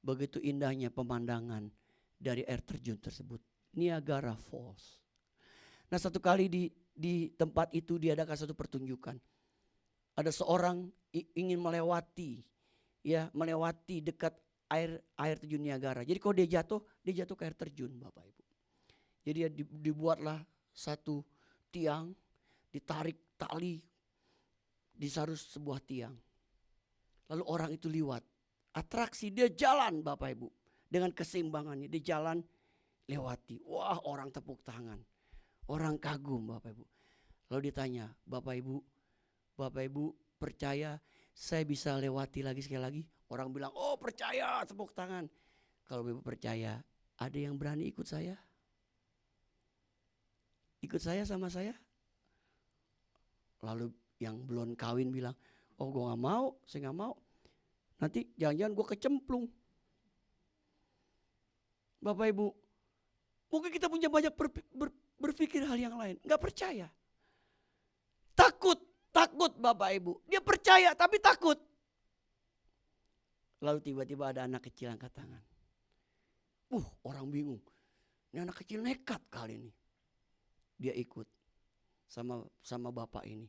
begitu indahnya pemandangan dari air terjun tersebut. Niagara Falls. Nah, satu kali di tempat itu diadakan satu pertunjukan. Ada seorang ingin melewati dekat air terjun Niagara. Jadi kalau dia jatuh ke air terjun Bapak Ibu. Jadi dibuatlah satu tiang, ditarik tali, disarus sebuah tiang. Lalu orang itu liwat. Atraksi, dia jalan Bapak Ibu. Dengan keseimbangannya, dia jalan lewati. Wah, orang tepuk tangan. Orang kagum Bapak Ibu. Lalu ditanya, Bapak Ibu percaya saya bisa lewati lagi sekali lagi? Orang bilang, oh percaya, tepuk tangan. Kalau Ibu percaya, ada yang berani ikut saya? Ikut saya sama saya? Lalu yang belum kawin bilang, oh gue gak mau, saya gak mau. Nanti jangan-jangan gue kecemplung. Bapak Ibu, mungkin kita punya banyak berpikir hal yang lain. Gak percaya. Takut Bapak Ibu. Dia percaya tapi takut. Lalu tiba-tiba ada anak kecil angkat tangan. Orang bingung. Ini anak kecil nekat kali ini. Dia ikut sama bapak ini.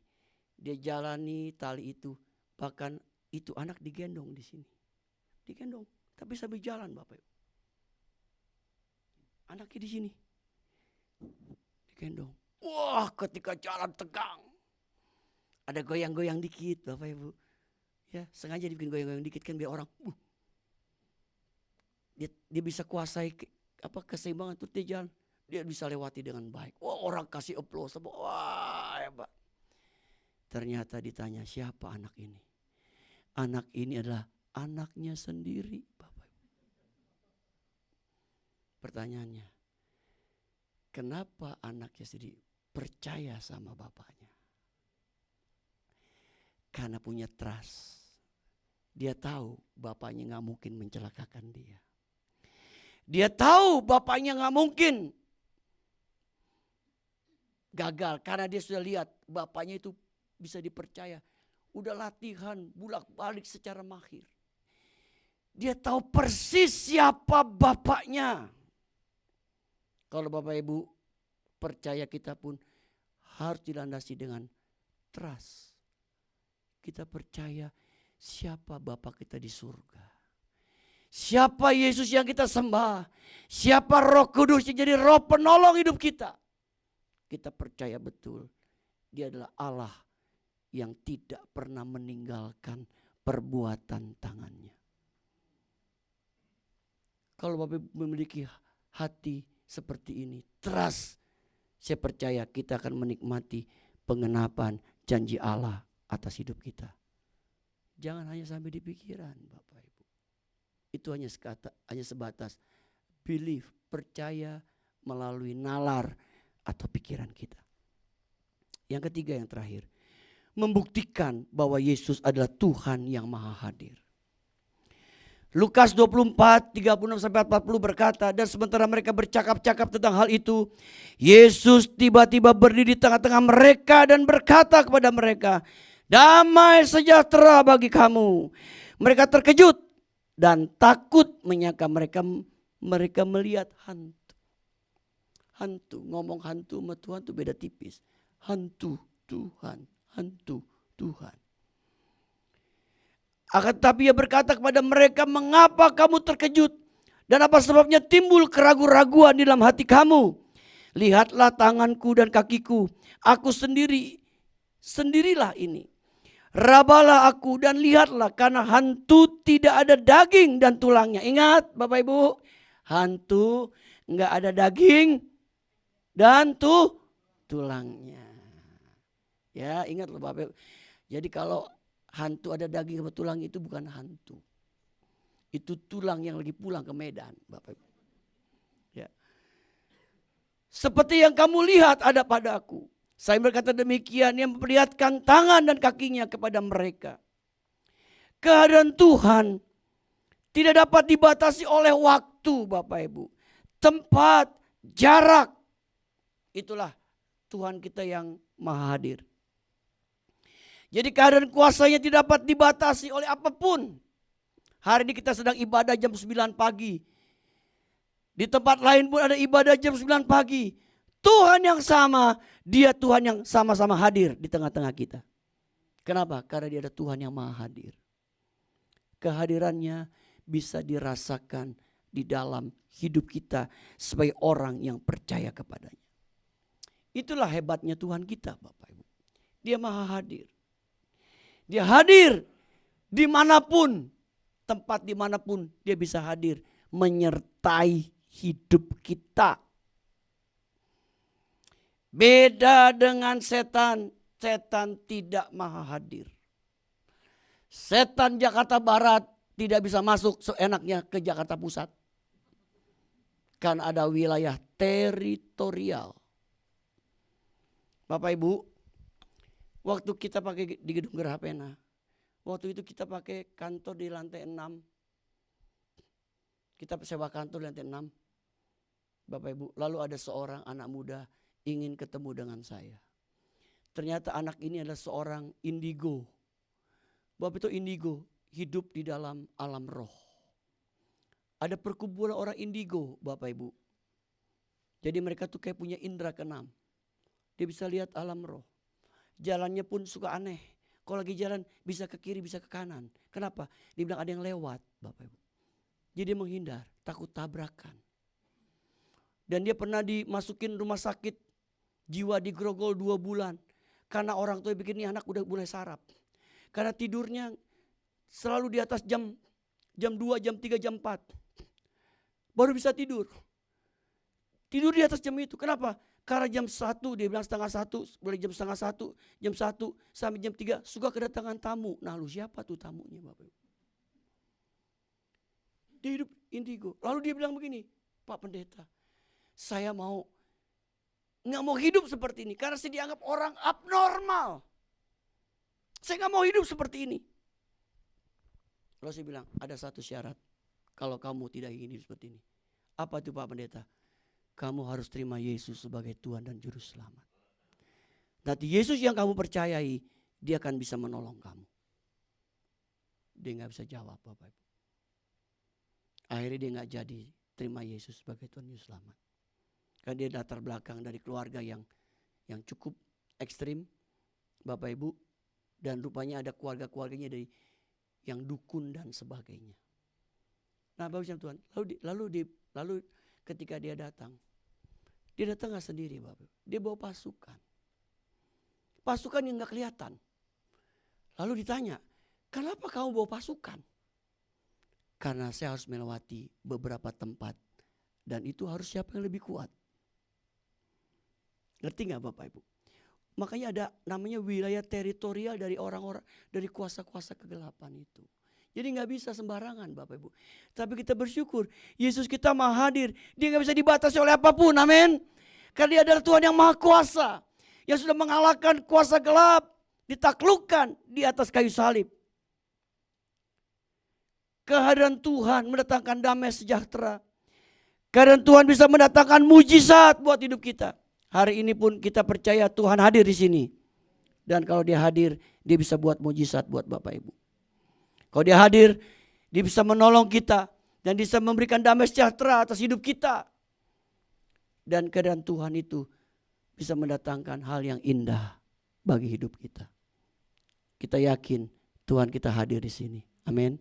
Dia jalani tali itu. Bahkan itu anak digendong di sini. Digendong. Tapi sambil jalan Bapak Ibu. Anaknya di sini. Digendong. Wah, ketika jalan tegang. Ada goyang-goyang dikit Bapak Ibu. Ya, sengaja dibikin goyang-goyang dikit kan biar orang dia bisa kuasai keseimbangan itu dia jalan. Dia bisa lewati dengan baik. Wah, orang kasih applause. Wah, hebat. Ternyata ditanya, siapa anak ini? Anak ini adalah anaknya sendiri, Bapak Ibu. Pertanyaannya, kenapa anaknya sendiri percaya sama bapaknya? Karena punya trust. Dia tahu bapaknya gak mungkin mencelakakan dia. Dia tahu bapaknya gak mungkin gagal. Karena dia sudah lihat bapaknya itu bisa dipercaya. Udah latihan bolak-balik secara mahir. Dia tahu persis siapa bapaknya. Kalau Bapak Ibu percaya, kita pun harus dilandasi dengan trust. Kita percaya siapa Bapa kita di surga. Siapa Yesus yang kita sembah. Siapa Roh Kudus yang jadi roh penolong hidup kita. Kita percaya betul Dia adalah Allah yang tidak pernah meninggalkan perbuatan tangannya. Kalau Bapak memiliki hati seperti ini, trust, saya percaya kita akan menikmati pengenapan janji Allah atas hidup kita. Jangan hanya sampai di pikiran, Bapak Ibu. Itu hanya sebatas belief, percaya melalui nalar atau pikiran kita. Yang ketiga, yang terakhir, membuktikan bahwa Yesus adalah Tuhan yang maha hadir. Lukas 24, 36-40 berkata, dan sementara mereka bercakap-cakap tentang hal itu, Yesus tiba-tiba berdiri di tengah-tengah mereka dan berkata kepada mereka, damai sejahtera bagi kamu. Mereka terkejut dan takut menyangka mereka melihat hantu. Hantu, ngomong hantu sama Tuhan itu beda tipis. Hantu Tuhan, hantu Tuhan. Akan tetapi Ia berkata kepada mereka, mengapa kamu terkejut? Dan apa sebabnya timbul keraguan-raguan di dalam hati kamu? Lihatlah tanganku dan kakiku. Aku sendirilah ini. Rabalah aku dan lihatlah, karena hantu tidak ada daging dan tulangnya. Ingat Bapak Ibu, hantu enggak ada daging dan tulangnya. Ya, ingat loh Bapak Ibu. Jadi kalau hantu ada daging sama tulang itu bukan hantu. Itu tulang yang lagi pulang ke Medan, Bapak Ibu. Ya. Seperti yang kamu lihat ada padaku. Saya berkata demikian, yang memperlihatkan tangan dan kakinya kepada mereka. Kehadiran Tuhan tidak dapat dibatasi oleh waktu, Bapak Ibu. Tempat, jarak. Itulah Tuhan kita yang maha hadir. Jadi kehadiran kuasanya tidak dapat dibatasi oleh apapun. Hari ini kita sedang ibadah jam 9 pagi. Di tempat lain pun ada ibadah jam 9 pagi. Tuhan yang sama, Dia Tuhan yang sama-sama hadir di tengah-tengah kita. Kenapa? Karena Dia ada Tuhan yang maha hadir. Kehadirannya bisa dirasakan di dalam hidup kita sebagai orang yang percaya kepadanya. Itulah hebatnya Tuhan kita, Bapak Ibu. Dia maha hadir. Dia hadir dimanapun, tempat dimanapun Dia bisa hadir menyertai hidup kita. Beda dengan setan, setan tidak maha hadir. Setan Jakarta Barat tidak bisa masuk seenaknya ke Jakarta Pusat. Kan ada wilayah teritorial. Bapak Ibu, waktu kita pakai di Gedung Geraha Pena, waktu itu kita pakai kantor di lantai 6. Kita sewa kantor di lantai 6. Bapak Ibu, lalu ada seorang anak muda ingin ketemu dengan saya. Ternyata anak ini adalah seorang indigo. Bapak itu indigo, hidup di dalam alam roh. Ada perkumpulan orang indigo, Bapak Ibu. Jadi mereka tuh kayak punya indera keenam. Dia bisa lihat alam roh. Jalannya pun suka aneh. Kalau lagi jalan bisa ke kiri, bisa ke kanan. Kenapa? Dia bilang ada yang lewat, Bapak Ibu. Jadi dia menghindar, takut tabrakan. Dan dia pernah dimasukin rumah sakit jiwa di Grogol 2 bulan. Karena orang tua bikin ini anak udah mulai sarap. Karena tidurnya selalu di atas jam 2, jam 3, jam 4. Baru bisa tidur. Tidur di atas jam itu. Kenapa? Karena jam 1, dia bilang setengah 1, boleh jam setengah 1, jam 1 sampai jam 3 suka kedatangan tamu. Nah lu siapa tuh tamunya Bapak Ibu? Dia hidup indigo. Lalu dia bilang begini, Pak Pendeta, saya nggak mau hidup seperti ini karena saya dianggap orang abnormal. Saya nggak mau hidup seperti ini. Lalu saya bilang, ada satu syarat kalau kamu tidak ingin hidup seperti ini. Apa itu Pak Pendeta? Kamu harus terima Yesus sebagai Tuhan dan Juru Selamat. Nanti Yesus yang kamu percayai, dia akan bisa menolong kamu. Dia nggak bisa jawab Bapak Ibu. Akhirnya dia nggak jadi terima Yesus sebagai Tuhan Juru Selamat. Karena dia latar belakang dari keluarga yang cukup ekstrim Bapak Ibu. Dan rupanya ada keluarga-keluarganya dari yang dukun dan sebagainya. Nah Bapak Ibu Tuhan, lalu ketika dia datang gak sendiri Bapak. Dia bawa pasukan. Pasukan yang gak kelihatan. Lalu ditanya, kenapa kamu bawa pasukan? Karena saya harus melewati beberapa tempat. Dan itu harus siapa yang lebih kuat. Ngerti gak Bapak Ibu? Makanya ada namanya wilayah teritorial dari orang-orang, dari kuasa-kuasa kegelapan itu. Jadi gak bisa sembarangan Bapak Ibu. Tapi kita bersyukur, Yesus kita maha hadir. Dia gak bisa dibatasi oleh apapun, amin. Karena dia adalah Tuhan yang maha kuasa. Yang sudah mengalahkan kuasa gelap, ditaklukkan di atas kayu salib. Kehadiran Tuhan mendatangkan damai sejahtera. Kehadiran Tuhan bisa mendatangkan mujizat buat hidup kita. Hari ini pun kita percaya Tuhan hadir di sini. Dan kalau dia hadir, dia bisa buat mujizat buat Bapak Ibu. Kalau dia hadir, dia bisa menolong kita. Dan bisa memberikan damai sejahtera atas hidup kita. Dan keadaan Tuhan itu bisa mendatangkan hal yang indah bagi hidup kita. Kita yakin Tuhan kita hadir di sini. Amin.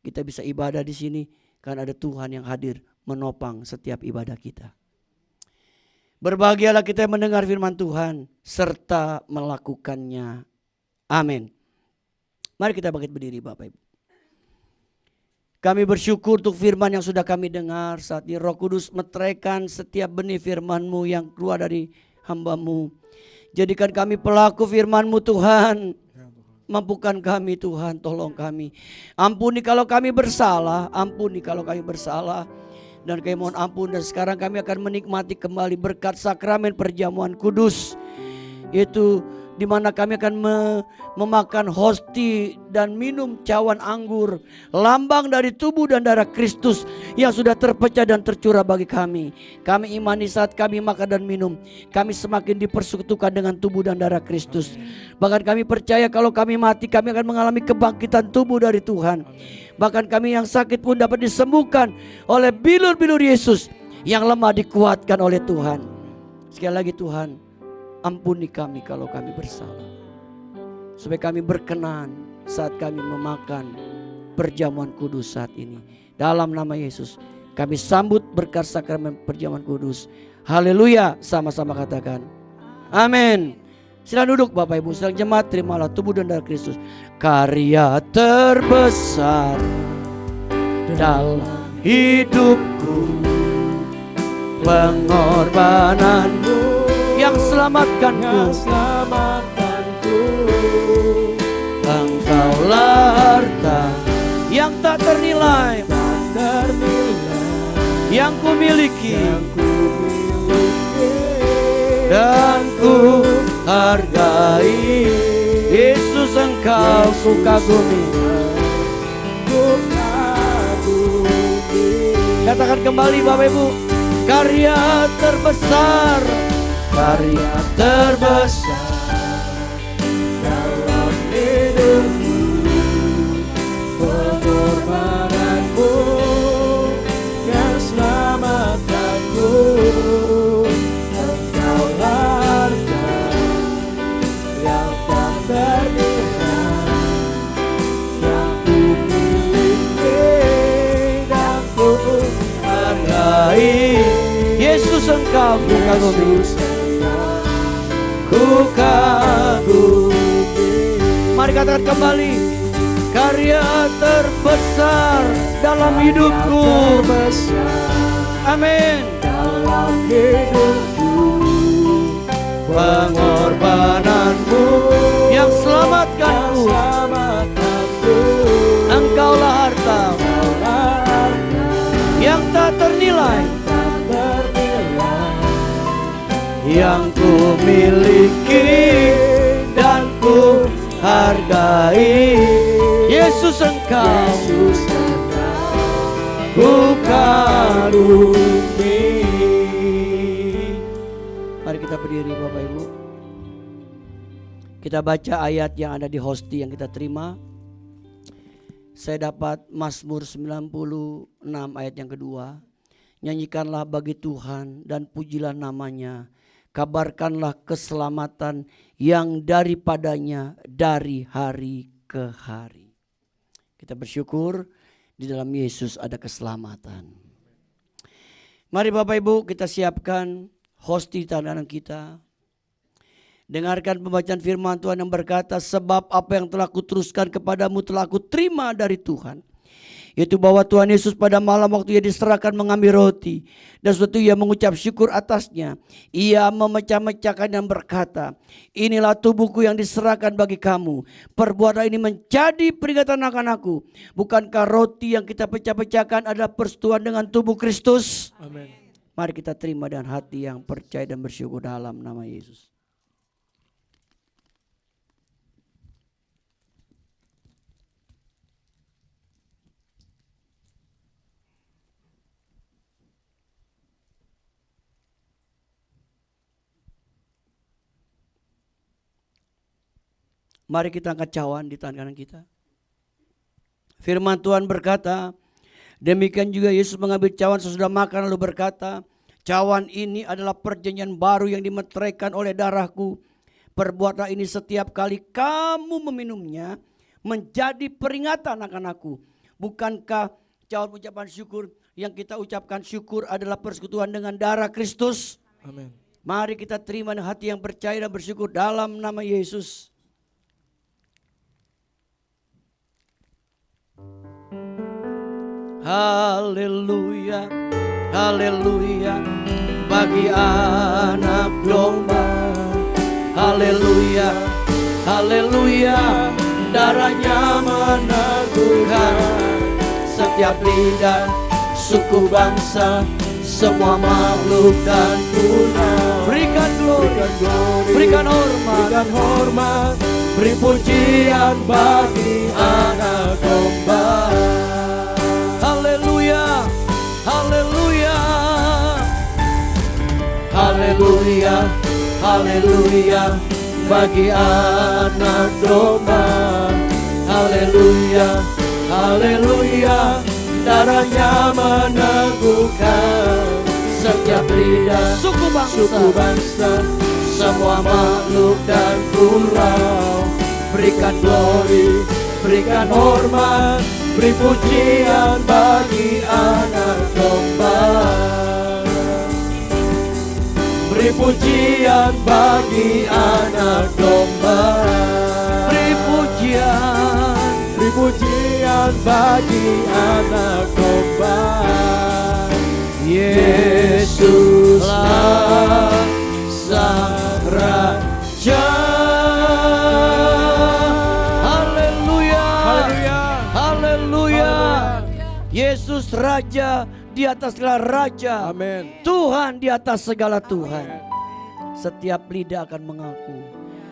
Kita bisa ibadah di sini karena ada Tuhan yang hadir menopang setiap ibadah kita. Berbahagialah kita yang mendengar firman Tuhan serta melakukannya. Amin. Mari kita bangkit berdiri Bapak Ibu. Kami bersyukur untuk firman yang sudah kami dengar. Saat ini Roh Kudus meteraikan setiap benih firman-Mu yang keluar dari hamba-Mu. Jadikan kami pelaku firman-Mu Tuhan. Mampukan kami Tuhan, tolong kami. Ampuni kalau kami bersalah. Ampuni kalau kami bersalah. Dan kami mohon ampun. Dan sekarang kami akan menikmati kembali berkat sakramen perjamuan kudus. Yaitu di mana kami akan memakan hosti dan minum cawan anggur, lambang dari tubuh dan darah Kristus yang sudah terpecah dan tercurah bagi kami. Kami imani saat kami makan dan minum, kami semakin dipersekutukan dengan tubuh dan darah Kristus. Bahkan kami percaya kalau kami mati, kami akan mengalami kebangkitan tubuh dari Tuhan. Bahkan kami yang sakit pun dapat disembuhkan oleh bilur-bilur Yesus, yang lemah dikuatkan oleh Tuhan. Sekali lagi Tuhan, ampuni kami kalau kami bersalah. Supaya kami berkenan saat kami memakan perjamuan kudus saat ini. Dalam nama Yesus kami sambut berkat sakramen perjamuan kudus. Haleluya, sama-sama katakan amin. Silakan duduk Bapak Ibu, silakan jemaat, terimalah tubuh dan darah Kristus. Karya terbesar dalam hidupku, pengorbananmu yang selamatkanku. Engkaulah harta yang tak ternilai, yang ku miliki, dan ku hargai. Yesus Engkau ku kagumi. Katakan kembali Bapak Ibu, karya terbesar, karya terbesar dalam hidupku, pengorbananmu yang selamatkanku. Engkau harta yang tak ternilai, yang ku miliki dan ku hargai. Yesus Engkau ku kagumi, ku kagumi. Mari katakan kembali, karya terbesar dalam hidupku. Amin. dalam hidupku, pengorbananmu yang selamatkanku, Engkaulah harta yang tak ternilai, yang ku miliki dan ku hargai. Yesus Engkau ku karuni. Mari kita berdiri Bapak Ibu. Kita baca ayat yang ada di hosti yang kita terima. Saya dapat Mazmur 96 ayat yang kedua. Nyanyikanlah bagi Tuhan dan pujilah namanya. Kabarkanlah keselamatan yang daripadanya dari hari ke hari. Kita bersyukur di dalam Yesus ada keselamatan. Mari Bapak Ibu kita siapkan hosti tangan kita. Dengarkan pembacaan firman Tuhan yang berkata, sebab apa yang telah kuteruskan kepadamu telah kuterima dari Tuhan. Yaitu bahwa Tuhan Yesus pada malam waktu ia diserahkan mengambil roti. Dan suatu ia mengucap syukur atasnya. Ia memecah-mecahkan dan berkata, inilah tubuhku yang diserahkan bagi kamu. Perbuatlah ini menjadi peringatan akan aku. Bukankah roti yang kita pecah-pecahkan adalah persetujuan dengan tubuh Kristus? Amin. Mari kita terima dengan hati yang percaya dan bersyukur dalam nama Yesus. Mari kita angkat cawan di tangan kanan kita. Firman Tuhan berkata, demikian juga Yesus mengambil cawan sesudah makan lalu berkata, cawan ini adalah perjanjian baru yang dimeteraikan oleh darahku. Perbuatlah ini setiap kali kamu meminumnya menjadi peringatan akan aku. Bukankah cawan ucapan syukur yang kita ucapkan syukur adalah persekutuan dengan darah Kristus? Amin. Mari kita terima dengan hati yang percaya dan bersyukur dalam nama Yesus. Haleluya, haleluya, bagi anak domba. Haleluya, haleluya, darahnya meneguhkan setiap lidah, suku bangsa, semua makhluk dan guna. Berikan glory, berikan hormat, beri pujian bagi anak domba. Haleluya, haleluya, haleluya, haleluya, bagi anak domba. Haleluya, haleluya, darahnya meneguhkan setiap lidah, suku bangsa, semua makhluk dan pulau. Berikan glory, berikan hormat, beri pujian bagi anak domba. Beri pujian bagi anak domba. Beri pujian bagi anak domba. Yesuslah sang Raja. Yesus Raja, di atas segala Raja. Amin. Tuhan di atas segala Tuhan. Setiap lidah akan mengaku,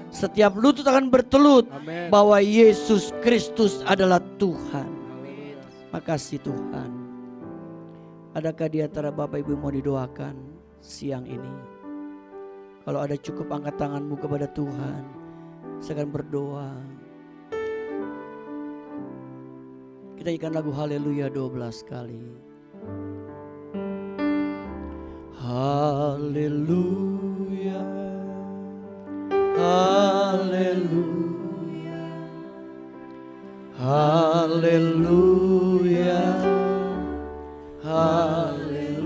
setiap lutut akan bertelut. Amin. Bahwa Yesus Kristus adalah Tuhan. Makasih Tuhan. Adakah di antara Bapak Ibu mau didoakan siang ini? Kalau ada cukup angkat tanganmu kepada Tuhan. Saya akan berdoa. Kita nyanyikan lagu Haleluya 12 kali. Haleluya, haleluya, haleluya, haleluya,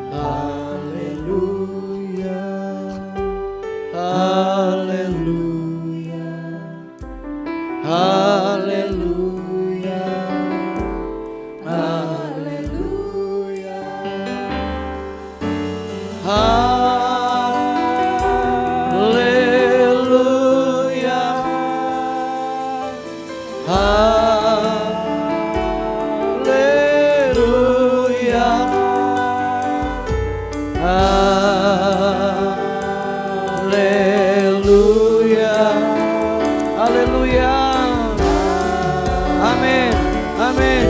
haleluya, haleluya, haleluya, haleluya, Haleluya. Haleluya. Haleluya. Haleluya. Amin. Amin.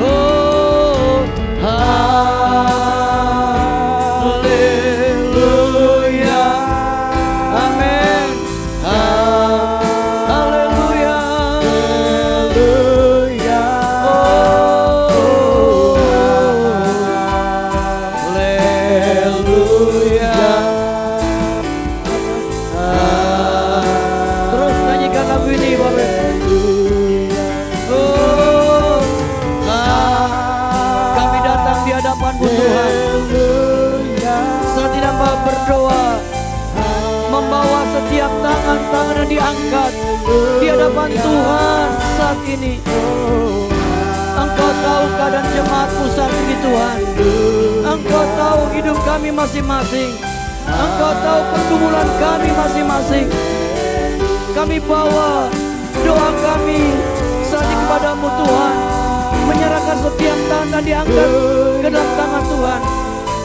Oh, haleluya. Amin. Haleluya. Oh, haleluya. Terus nyanyikan lagu ini, Bapak. Oh, kami datang di hadapan-Mu Tuhan. Saat ini hamba berdoa, membawa setiap tangan-tangan yang diangkat di hadapan Tuhan saat ini. Engkau tahu keadaan jemaat-Mu saat ini Tuhan. Engkau tahu hidup kami masing-masing. Engkau tahu pergumulan kami masing-masing. Kami bawa doa kami saat ini kepada-Mu Tuhan, menyerahkan setiap tangan diangkat ke dalam tangan Tuhan.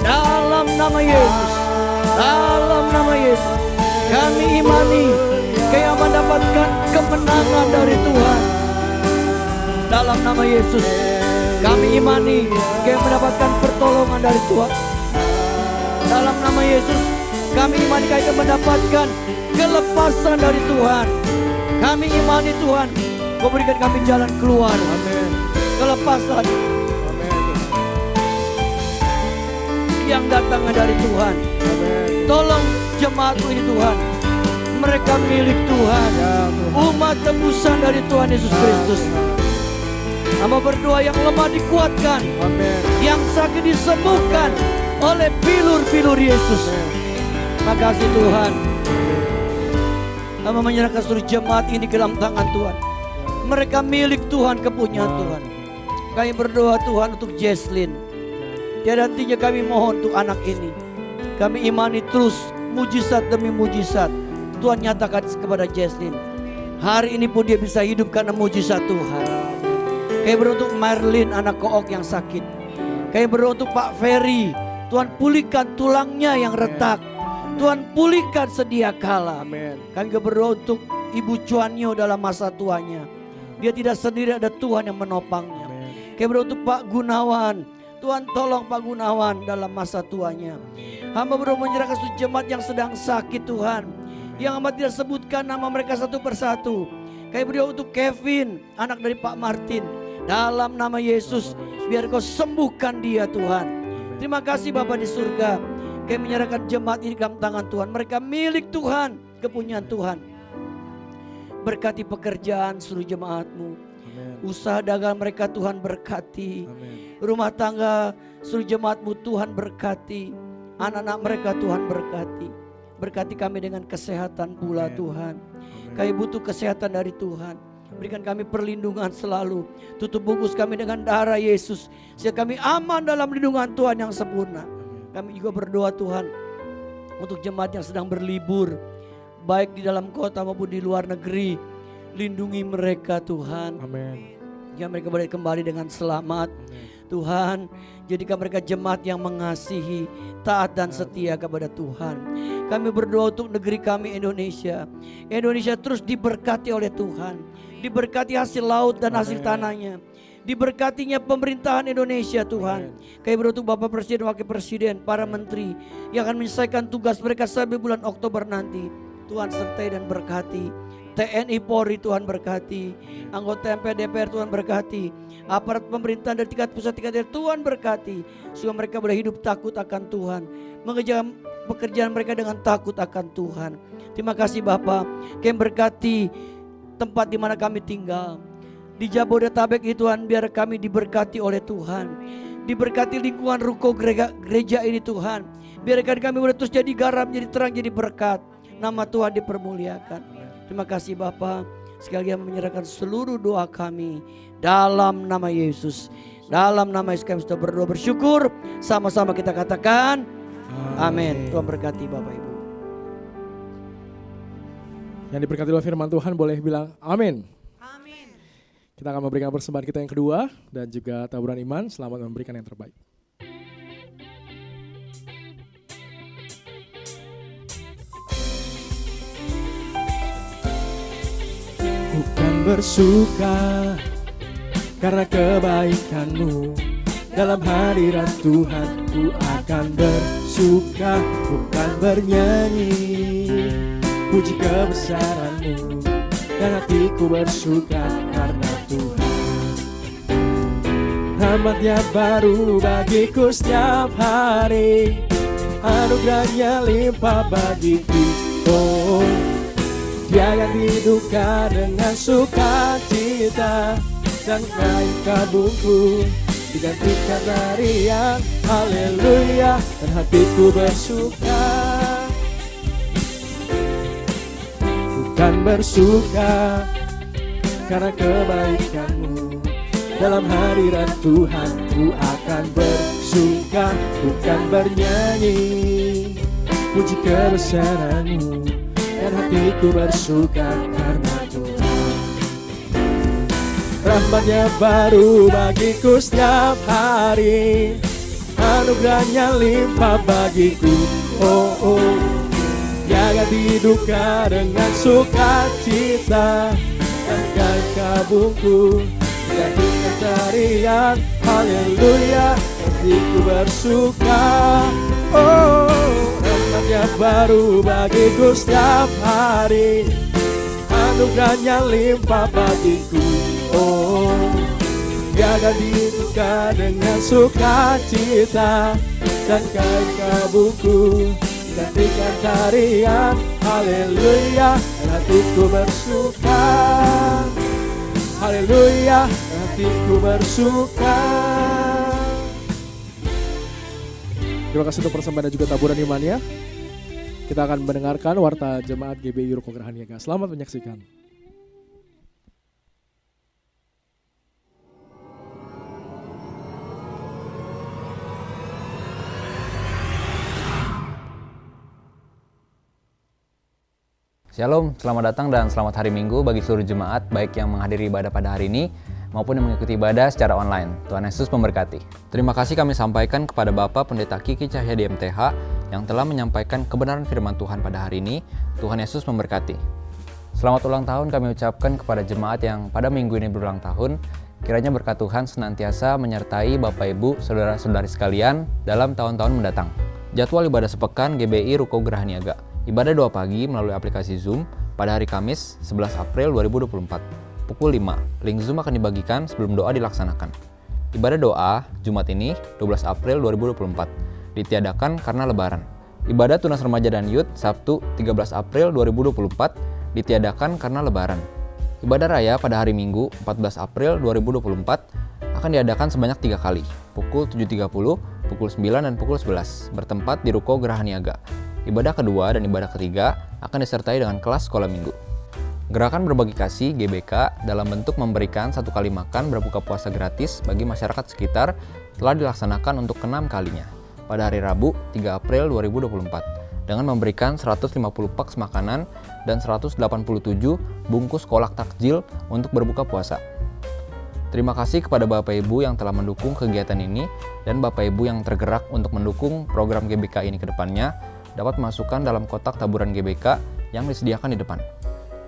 Dalam nama Yesus, dalam nama Yesus, kami imani kami mendapatkan kemenangan dari Tuhan. Dalam nama Yesus, kami imani kami mendapatkan pertolongan dari Tuhan. Dalam nama Yesus, kami imani kami mendapatkan kelepasan dari Tuhan. Kami imani Tuhan, Kau berikan kami jalan keluar. Amin. Kelepasan. Amin. Yang datang dari Tuhan. Amin. Tolong jemaat-Mu ini Tuhan. Mereka milik Tuhan. Umat tebusan dari Tuhan Yesus Kristus. Hamba berdoa yang lemah dikuatkan. Amin. Yang sakit disembuhkan oleh bilur-bilur Yesus. Terima kasih Tuhan. Hamba menyerahkan seluruh jemaat ini ke dalam tangan Tuhan. Mereka milik Tuhan, kepunyaan Tuhan. Kami berdoa Tuhan untuk Jesslyn. Tiada hentinya kami mohon untuk anak ini. Kami imani terus mujizat demi mujizat Tuhan nyatakan kepada Jesslyn. Hari ini pun dia bisa hidup karena mujizat Tuhan. Kami berdoa untuk Marlin, anak kook yang sakit. Kami berdoa untuk Pak Ferry. Tuhan pulihkan tulangnya yang retak. Tuhan pulihkan sedia kala. Kami berdoa untuk Ibu Cuanyo dalam masa tuanya. Dia tidak sendiri, ada Tuhan yang menopangnya. Kami berdoa untuk Pak Gunawan. Tuhan tolong Pak Gunawan dalam masa tuanya. Hamba berdoa menyerahkan seluruh jemaat yang sedang sakit Tuhan. Yang hamba tidak sebutkan nama mereka satu persatu. Kami berdoa untuk Kevin, anak dari Pak Martin. Dalam nama Yesus, biar Kau sembuhkan dia Tuhan. Terima kasih Bapa di surga. Kami menyerahkan jemaat ini dalam tangan Tuhan. Mereka milik Tuhan, kepunyaan Tuhan. Berkati pekerjaan seluruh jemaat-Mu. Usaha dagang mereka Tuhan berkati. Rumah tangga seluruh jemaat-Mu Tuhan berkati. Anak-anak mereka Tuhan berkati. Berkati kami dengan kesehatan pula Tuhan. Kami butuh kesehatan dari Tuhan. Berikan kami perlindungan selalu. Tutup bungkus kami dengan darah Yesus. Sehingga kami aman dalam lindungan Tuhan yang sempurna. Kami juga berdoa Tuhan untuk jemaat yang sedang berlibur, baik di dalam kota maupun di luar negeri. Lindungi mereka Tuhan. Amin. Ya mereka boleh kembali dengan selamat. Amen. Tuhan, jadikan mereka jemaat yang mengasihi, taat dan setia kepada Tuhan. Kami berdoa untuk negeri kami Indonesia. Indonesia terus diberkati oleh Tuhan. Diberkati hasil laut dan hasil tanahnya. Diberkatinya pemerintahan Indonesia Tuhan. Kami berdoa untuk Bapak Presiden, Wakil Presiden, para menteri yang akan menyelesaikan tugas mereka sampai bulan Oktober nanti. Tuhan sertai dan berkati. TNI Polri Tuhan berkati. Anggota MPR DPR Tuhan berkati. Aparat pemerintahan dari tingkat pusat tingkat daerah Tuhan berkati. Sehingga mereka boleh hidup takut akan Tuhan. Mengerjakan pekerjaan mereka dengan takut akan Tuhan. Terima kasih Bapak. Kami berkati tempat di mana kami tinggal. Di Jabodetabek itu Tuhan, biar kami diberkati oleh Tuhan. Diberkati lingkungan ruko gereja ini Tuhan. Biarkan kami boleh terus jadi garam, jadi terang, jadi berkat. Nama Tuhan dipermuliakan. Terima kasih Bapa. Sekali lagi menyerahkan seluruh doa kami dalam nama Yesus. Dalam nama Yesus kami sudah berdoa bersyukur. Sama-sama kita katakan amin. Tuhan berkati Bapak Ibu. Yang diberkati oleh firman Tuhan boleh bilang amin. Amin. Kita akan memberikan persembahan kita yang kedua dan juga taburan iman. Selamat memberikan yang terbaik. Bukan bersuka karena kebaikan-Mu, dalam hadirat Tuhan ku akan bersuka. Bukan bernyanyi puji kebesaran-Mu, dan hatiku bersuka karena Tuhan. Rahmat-Nya baru bagiku setiap hari, anugerah-Nya limpah bagiku. Oh, Dia yang diduka dengan sukacita, dan kain kabungku digantikan tarian haleluya, dan hatiku bersuka. Bukan bersuka karena kebaikan-Mu, dalam hadirat Tuhan ku akan bersuka. Bukan bernyanyi puji kebesaran-Mu, dan hatiku bersuka karena Tuhan. Rahmat-Nya baru bagiku setiap hari, anugerah-Nya limpah bagiku. Oh, oh, Dia diduka dengan sukacita, dan kain kabungku digantikan tarian haleluya, hatiku bersuka. Oh, rahmat-Nya baru bagiku setiap hari, anugerah-Nya limpah bagiku. Oh, Dia diduka dengan sukacita, dan kain kabungku digantikan tarian haleluya, dan hatiku bersuka. Haleluya, dan hatiku bersuka. Terima kasih untuk persembahan dan juga taburan imannya. Kita akan mendengarkan warta jemaat GBI Ruko Geraha Niaga. Selamat menyaksikan. Shalom, selamat datang dan selamat hari Minggu bagi seluruh jemaat, baik yang menghadiri ibadah pada hari ini maupun yang mengikuti ibadah secara online. Tuhan Yesus memberkati. Terima kasih kami sampaikan kepada Bapak Pendeta Kiki Cahyadi MTH yang telah menyampaikan kebenaran firman Tuhan pada hari ini. Tuhan Yesus memberkati. Selamat ulang tahun kami ucapkan kepada jemaat yang pada minggu ini berulang tahun. Kiranya berkat Tuhan senantiasa menyertai Bapak Ibu, saudara-saudari sekalian dalam tahun-tahun mendatang. Jadwal ibadah sepekan GBI Ruko Geraha Niaga. Ibadah doa pagi melalui aplikasi Zoom pada hari Kamis 11 April 2024. Pukul 5, link Zoom akan dibagikan sebelum doa dilaksanakan. Ibadah doa Jumat ini 12 April 2024 ditiadakan karena Lebaran. Ibadah tunas remaja dan youth Sabtu 13 April 2024 ditiadakan karena Lebaran. Ibadah raya pada hari Minggu 14 April 2024 akan diadakan sebanyak 3 kali, pukul 7.30, pukul 9, dan pukul 11, bertempat di Ruko Geraha Niaga. Ibadah kedua dan ibadah ketiga akan disertai dengan kelas sekolah minggu. Gerakan Berbagi Kasih GBK dalam bentuk memberikan 1 kali makan berbuka puasa gratis bagi masyarakat sekitar telah dilaksanakan untuk ke-6 kalinya pada hari Rabu 3 April 2024 dengan memberikan 150 paks makanan dan 187 bungkus kolak takjil untuk berbuka puasa. Terima kasih kepada Bapak Ibu yang telah mendukung kegiatan ini dan Bapak Ibu yang tergerak untuk mendukung program GBK ini ke depannya dapat masukkan dalam kotak taburan GBK yang disediakan di depan.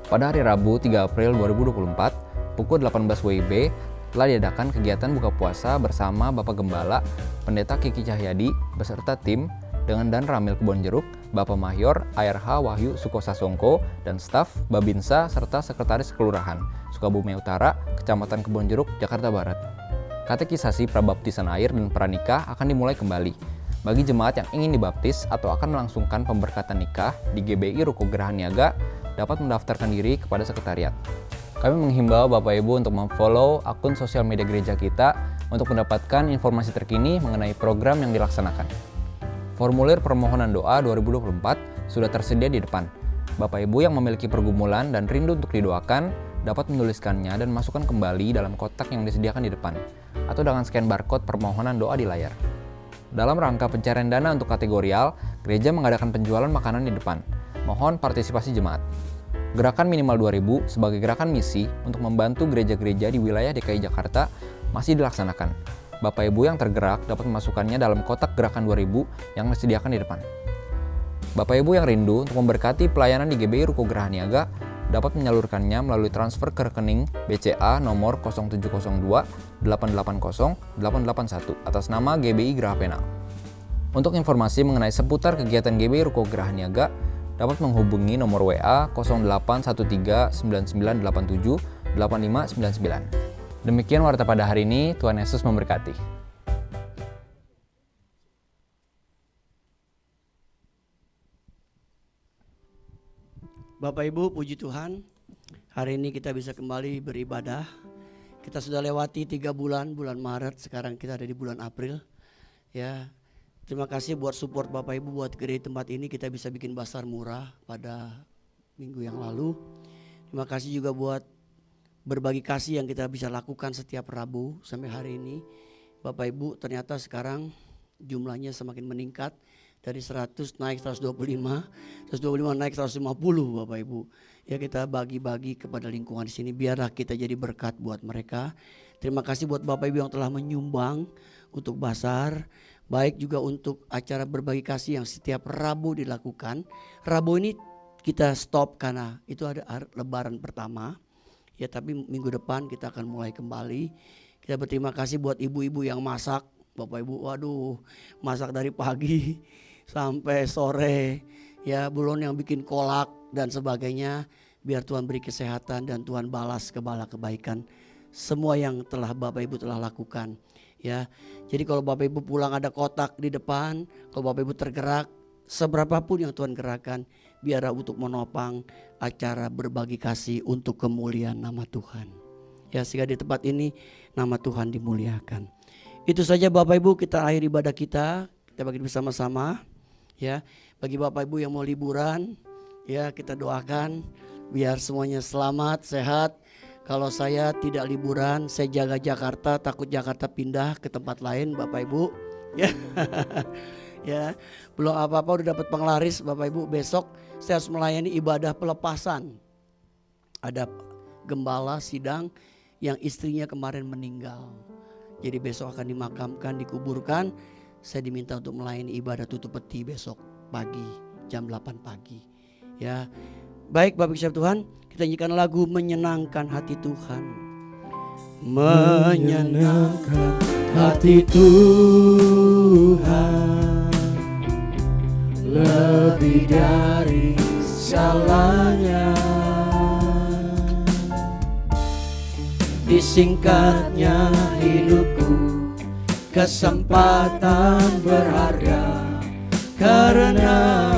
Pada hari Rabu 3 April 2024, pukul 18 WIB, telah diadakan kegiatan buka puasa bersama Bapak Gembala, Pendeta Kiki Cahyadi, beserta tim dengan Dan Ramil Kebonjeruk, Bapak Mayor ARH Wahyu Sukosasongko, dan staf Babinsa serta Sekretaris Kelurahan, Sukabumi Utara, Kecamatan Kebonjeruk, Jakarta Barat. Katekisasi prabaptisan air dan pranikah akan dimulai kembali. Bagi jemaat yang ingin dibaptis atau akan melangsungkan pemberkatan nikah di GBI Ruko Geraha Niaga dapat mendaftarkan diri kepada sekretariat. Kami menghimbau Bapak Ibu untuk memfollow akun sosial media gereja kita untuk mendapatkan informasi terkini mengenai program yang dilaksanakan. Formulir permohonan doa 2024 sudah tersedia di depan. Bapak Ibu yang memiliki pergumulan dan rindu untuk didoakan dapat menuliskannya dan masukkan kembali dalam kotak yang disediakan di depan. atau dengan scan barcode permohonan doa di layar. Dalam rangka pencarian dana untuk kategorial, gereja mengadakan penjualan makanan di depan. Mohon partisipasi jemaat. Gerakan minimal 2.000 sebagai gerakan misi untuk membantu gereja-gereja di wilayah DKI Jakarta masih dilaksanakan. Bapak Ibu yang tergerak dapat memasukkannya dalam kotak gerakan 2.000 yang disediakan di depan. Bapak Ibu yang rindu untuk memberkati pelayanan di GBI Ruko Geraha Niaga dapat menyalurkannya melalui transfer ke rekening BCA nomor 0702 880 881 atas nama GBI Geraha Penal. Untuk informasi mengenai seputar kegiatan GBI Ruko Geraha Niaga dapat menghubungi nomor WA 0813 9987 8599. Demikian warta pada hari ini, Tuhan Yesus memberkati. Bapak Ibu, puji Tuhan, hari ini kita bisa kembali beribadah. Kita sudah lewati 3 bulan Maret, sekarang kita ada di bulan April. Ya, terima kasih buat support Bapak Ibu buat gereja tempat ini. Kita bisa bikin basar murah pada minggu yang lalu. Terima kasih juga buat berbagi kasih yang kita bisa lakukan setiap Rabu sampai hari ini. Bapak Ibu, ternyata sekarang jumlahnya semakin meningkat. Dari 100 naik 125, 125 naik 150 Bapak Ibu. Ya, kita bagi-bagi kepada lingkungan di sini, biarlah kita jadi berkat buat mereka. Terima kasih buat Bapak Ibu yang telah menyumbang untuk basar, baik juga untuk acara berbagi kasih yang setiap Rabu dilakukan. Rabu ini kita stop karena itu ada lebaran pertama. Ya, tapi minggu depan kita akan mulai kembali. Kita berterima kasih buat ibu-ibu yang masak. Bapak Ibu, waduh, masak dari pagi sampai sore, ya, belum yang bikin kolak dan sebagainya. Biar Tuhan beri kesehatan dan Tuhan balas kebaikan semua yang telah Bapak Ibu telah lakukan, ya. Jadi kalau Bapak Ibu pulang ada kotak di depan, kalau Bapak Ibu tergerak seberapapun yang Tuhan gerakkan, biar untuk menopang acara berbagi kasih untuk kemuliaan nama Tuhan. Ya, sehingga di tempat ini nama Tuhan dimuliakan. Itu saja Bapak Ibu, kita akhir ibadah kita bagi bersama-sama. Ya, bagi Bapak Ibu yang mau liburan, ya, kita doakan biar semuanya selamat, sehat. Kalau saya tidak liburan, saya jaga Jakarta, takut Jakarta pindah ke tempat lain Bapak Ibu. Ya. Ya, belum apa-apa udah dapat penglaris Bapak Ibu. Besok saya harus melayani ibadah pelepasan. Ada gembala sidang yang istrinya kemarin meninggal. Jadi besok akan dimakamkan, dikuburkan. Saya diminta untuk melayani ibadah tutup peti besok pagi jam 8 pagi. Ya, baik Bapak Ibu Tuhan, kita nyanyikan lagu menyenangkan hati Tuhan. Menyenangkan hati Tuhan lebih dari segalanya. Disingkatnya hidupku, kesempatan berharga karena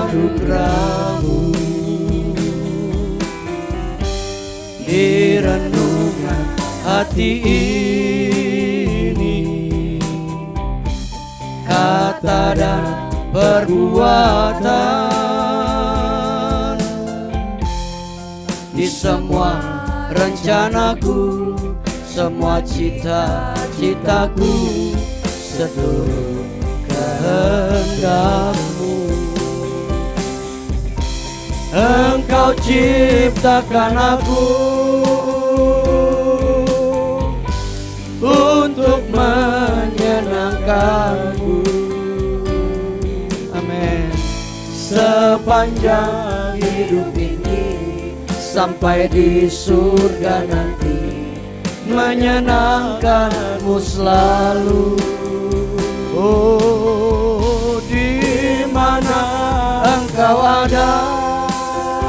anugerah-Mu. Di renungan hati ini, kata dan perbuatan, di semua rencanaku, semua cita-citaku, seluruh kehendak-Mu. Engkau ciptakan aku untuk menyenangkan-Mu. Amin. Sepanjang hidup ini sampai di surga nanti, menyenangkan-Mu selalu. Oh, di mana Engkau ada,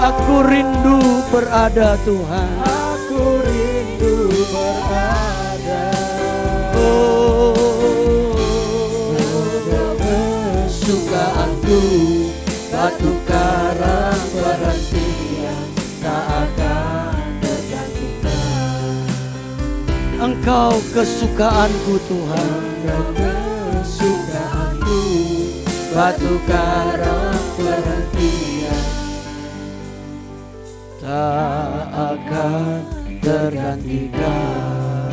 aku rindu berada Tuhan. Aku rindu berada. Oh, kesukaanku, batu karang berhenti yang tak akan tergantikan. Engkau kesukaanku Tuhan, kesukaanku, batu karang perhentian tak akan tergantikan.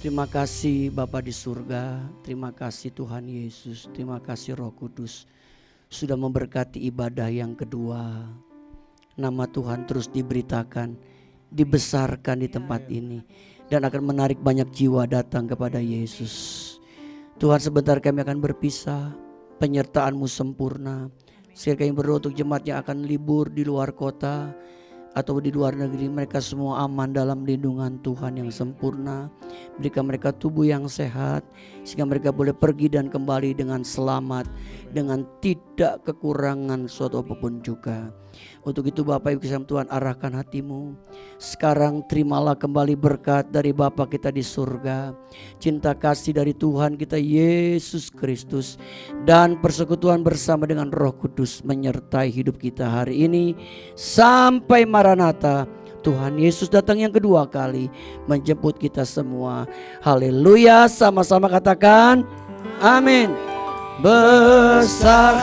Terima kasih Bapa di surga, terima kasih Tuhan Yesus, terima kasih Roh Kudus sudah memberkati ibadah yang kedua. Nama Tuhan terus diberitakan, dibesarkan di tempat ini, dan akan menarik banyak jiwa datang kepada Yesus. Tuhan, sebentar kami akan berpisah, penyertaan-Mu sempurna. Sekali kami berdoa untuk jemaat yang akan libur di luar kota atau di luar negeri, mereka semua aman dalam lindungan Tuhan yang sempurna. Berikan mereka tubuh yang sehat, sehingga mereka boleh pergi dan kembali dengan selamat, dengan tidak kekurangan suatu apapun juga. Untuk itu Bapak Ibu Kisah Tuhan, arahkan hatimu. Sekarang terimalah kembali berkat dari Bapa kita di surga, cinta kasih dari Tuhan kita Yesus Kristus, dan persekutuan bersama dengan Roh Kudus menyertai hidup kita hari ini sampai Maranatha. Tuhan Yesus datang yang kedua kali menjemput kita semua. Haleluya, sama-sama katakan amin. Besar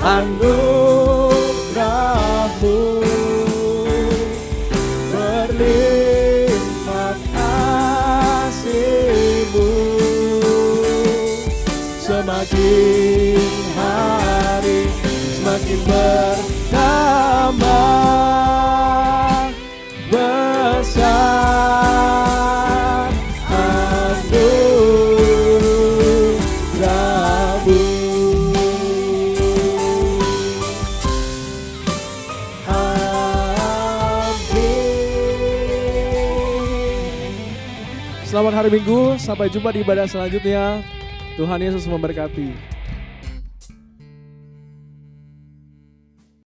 anugerah-Mu, berlimpah kasih-Mu, semakin hari semakin bertambah besar anugerah-Mu. Selamat hari Minggu, sampai jumpa di ibadah selanjutnya. Tuhan Yesus memberkati.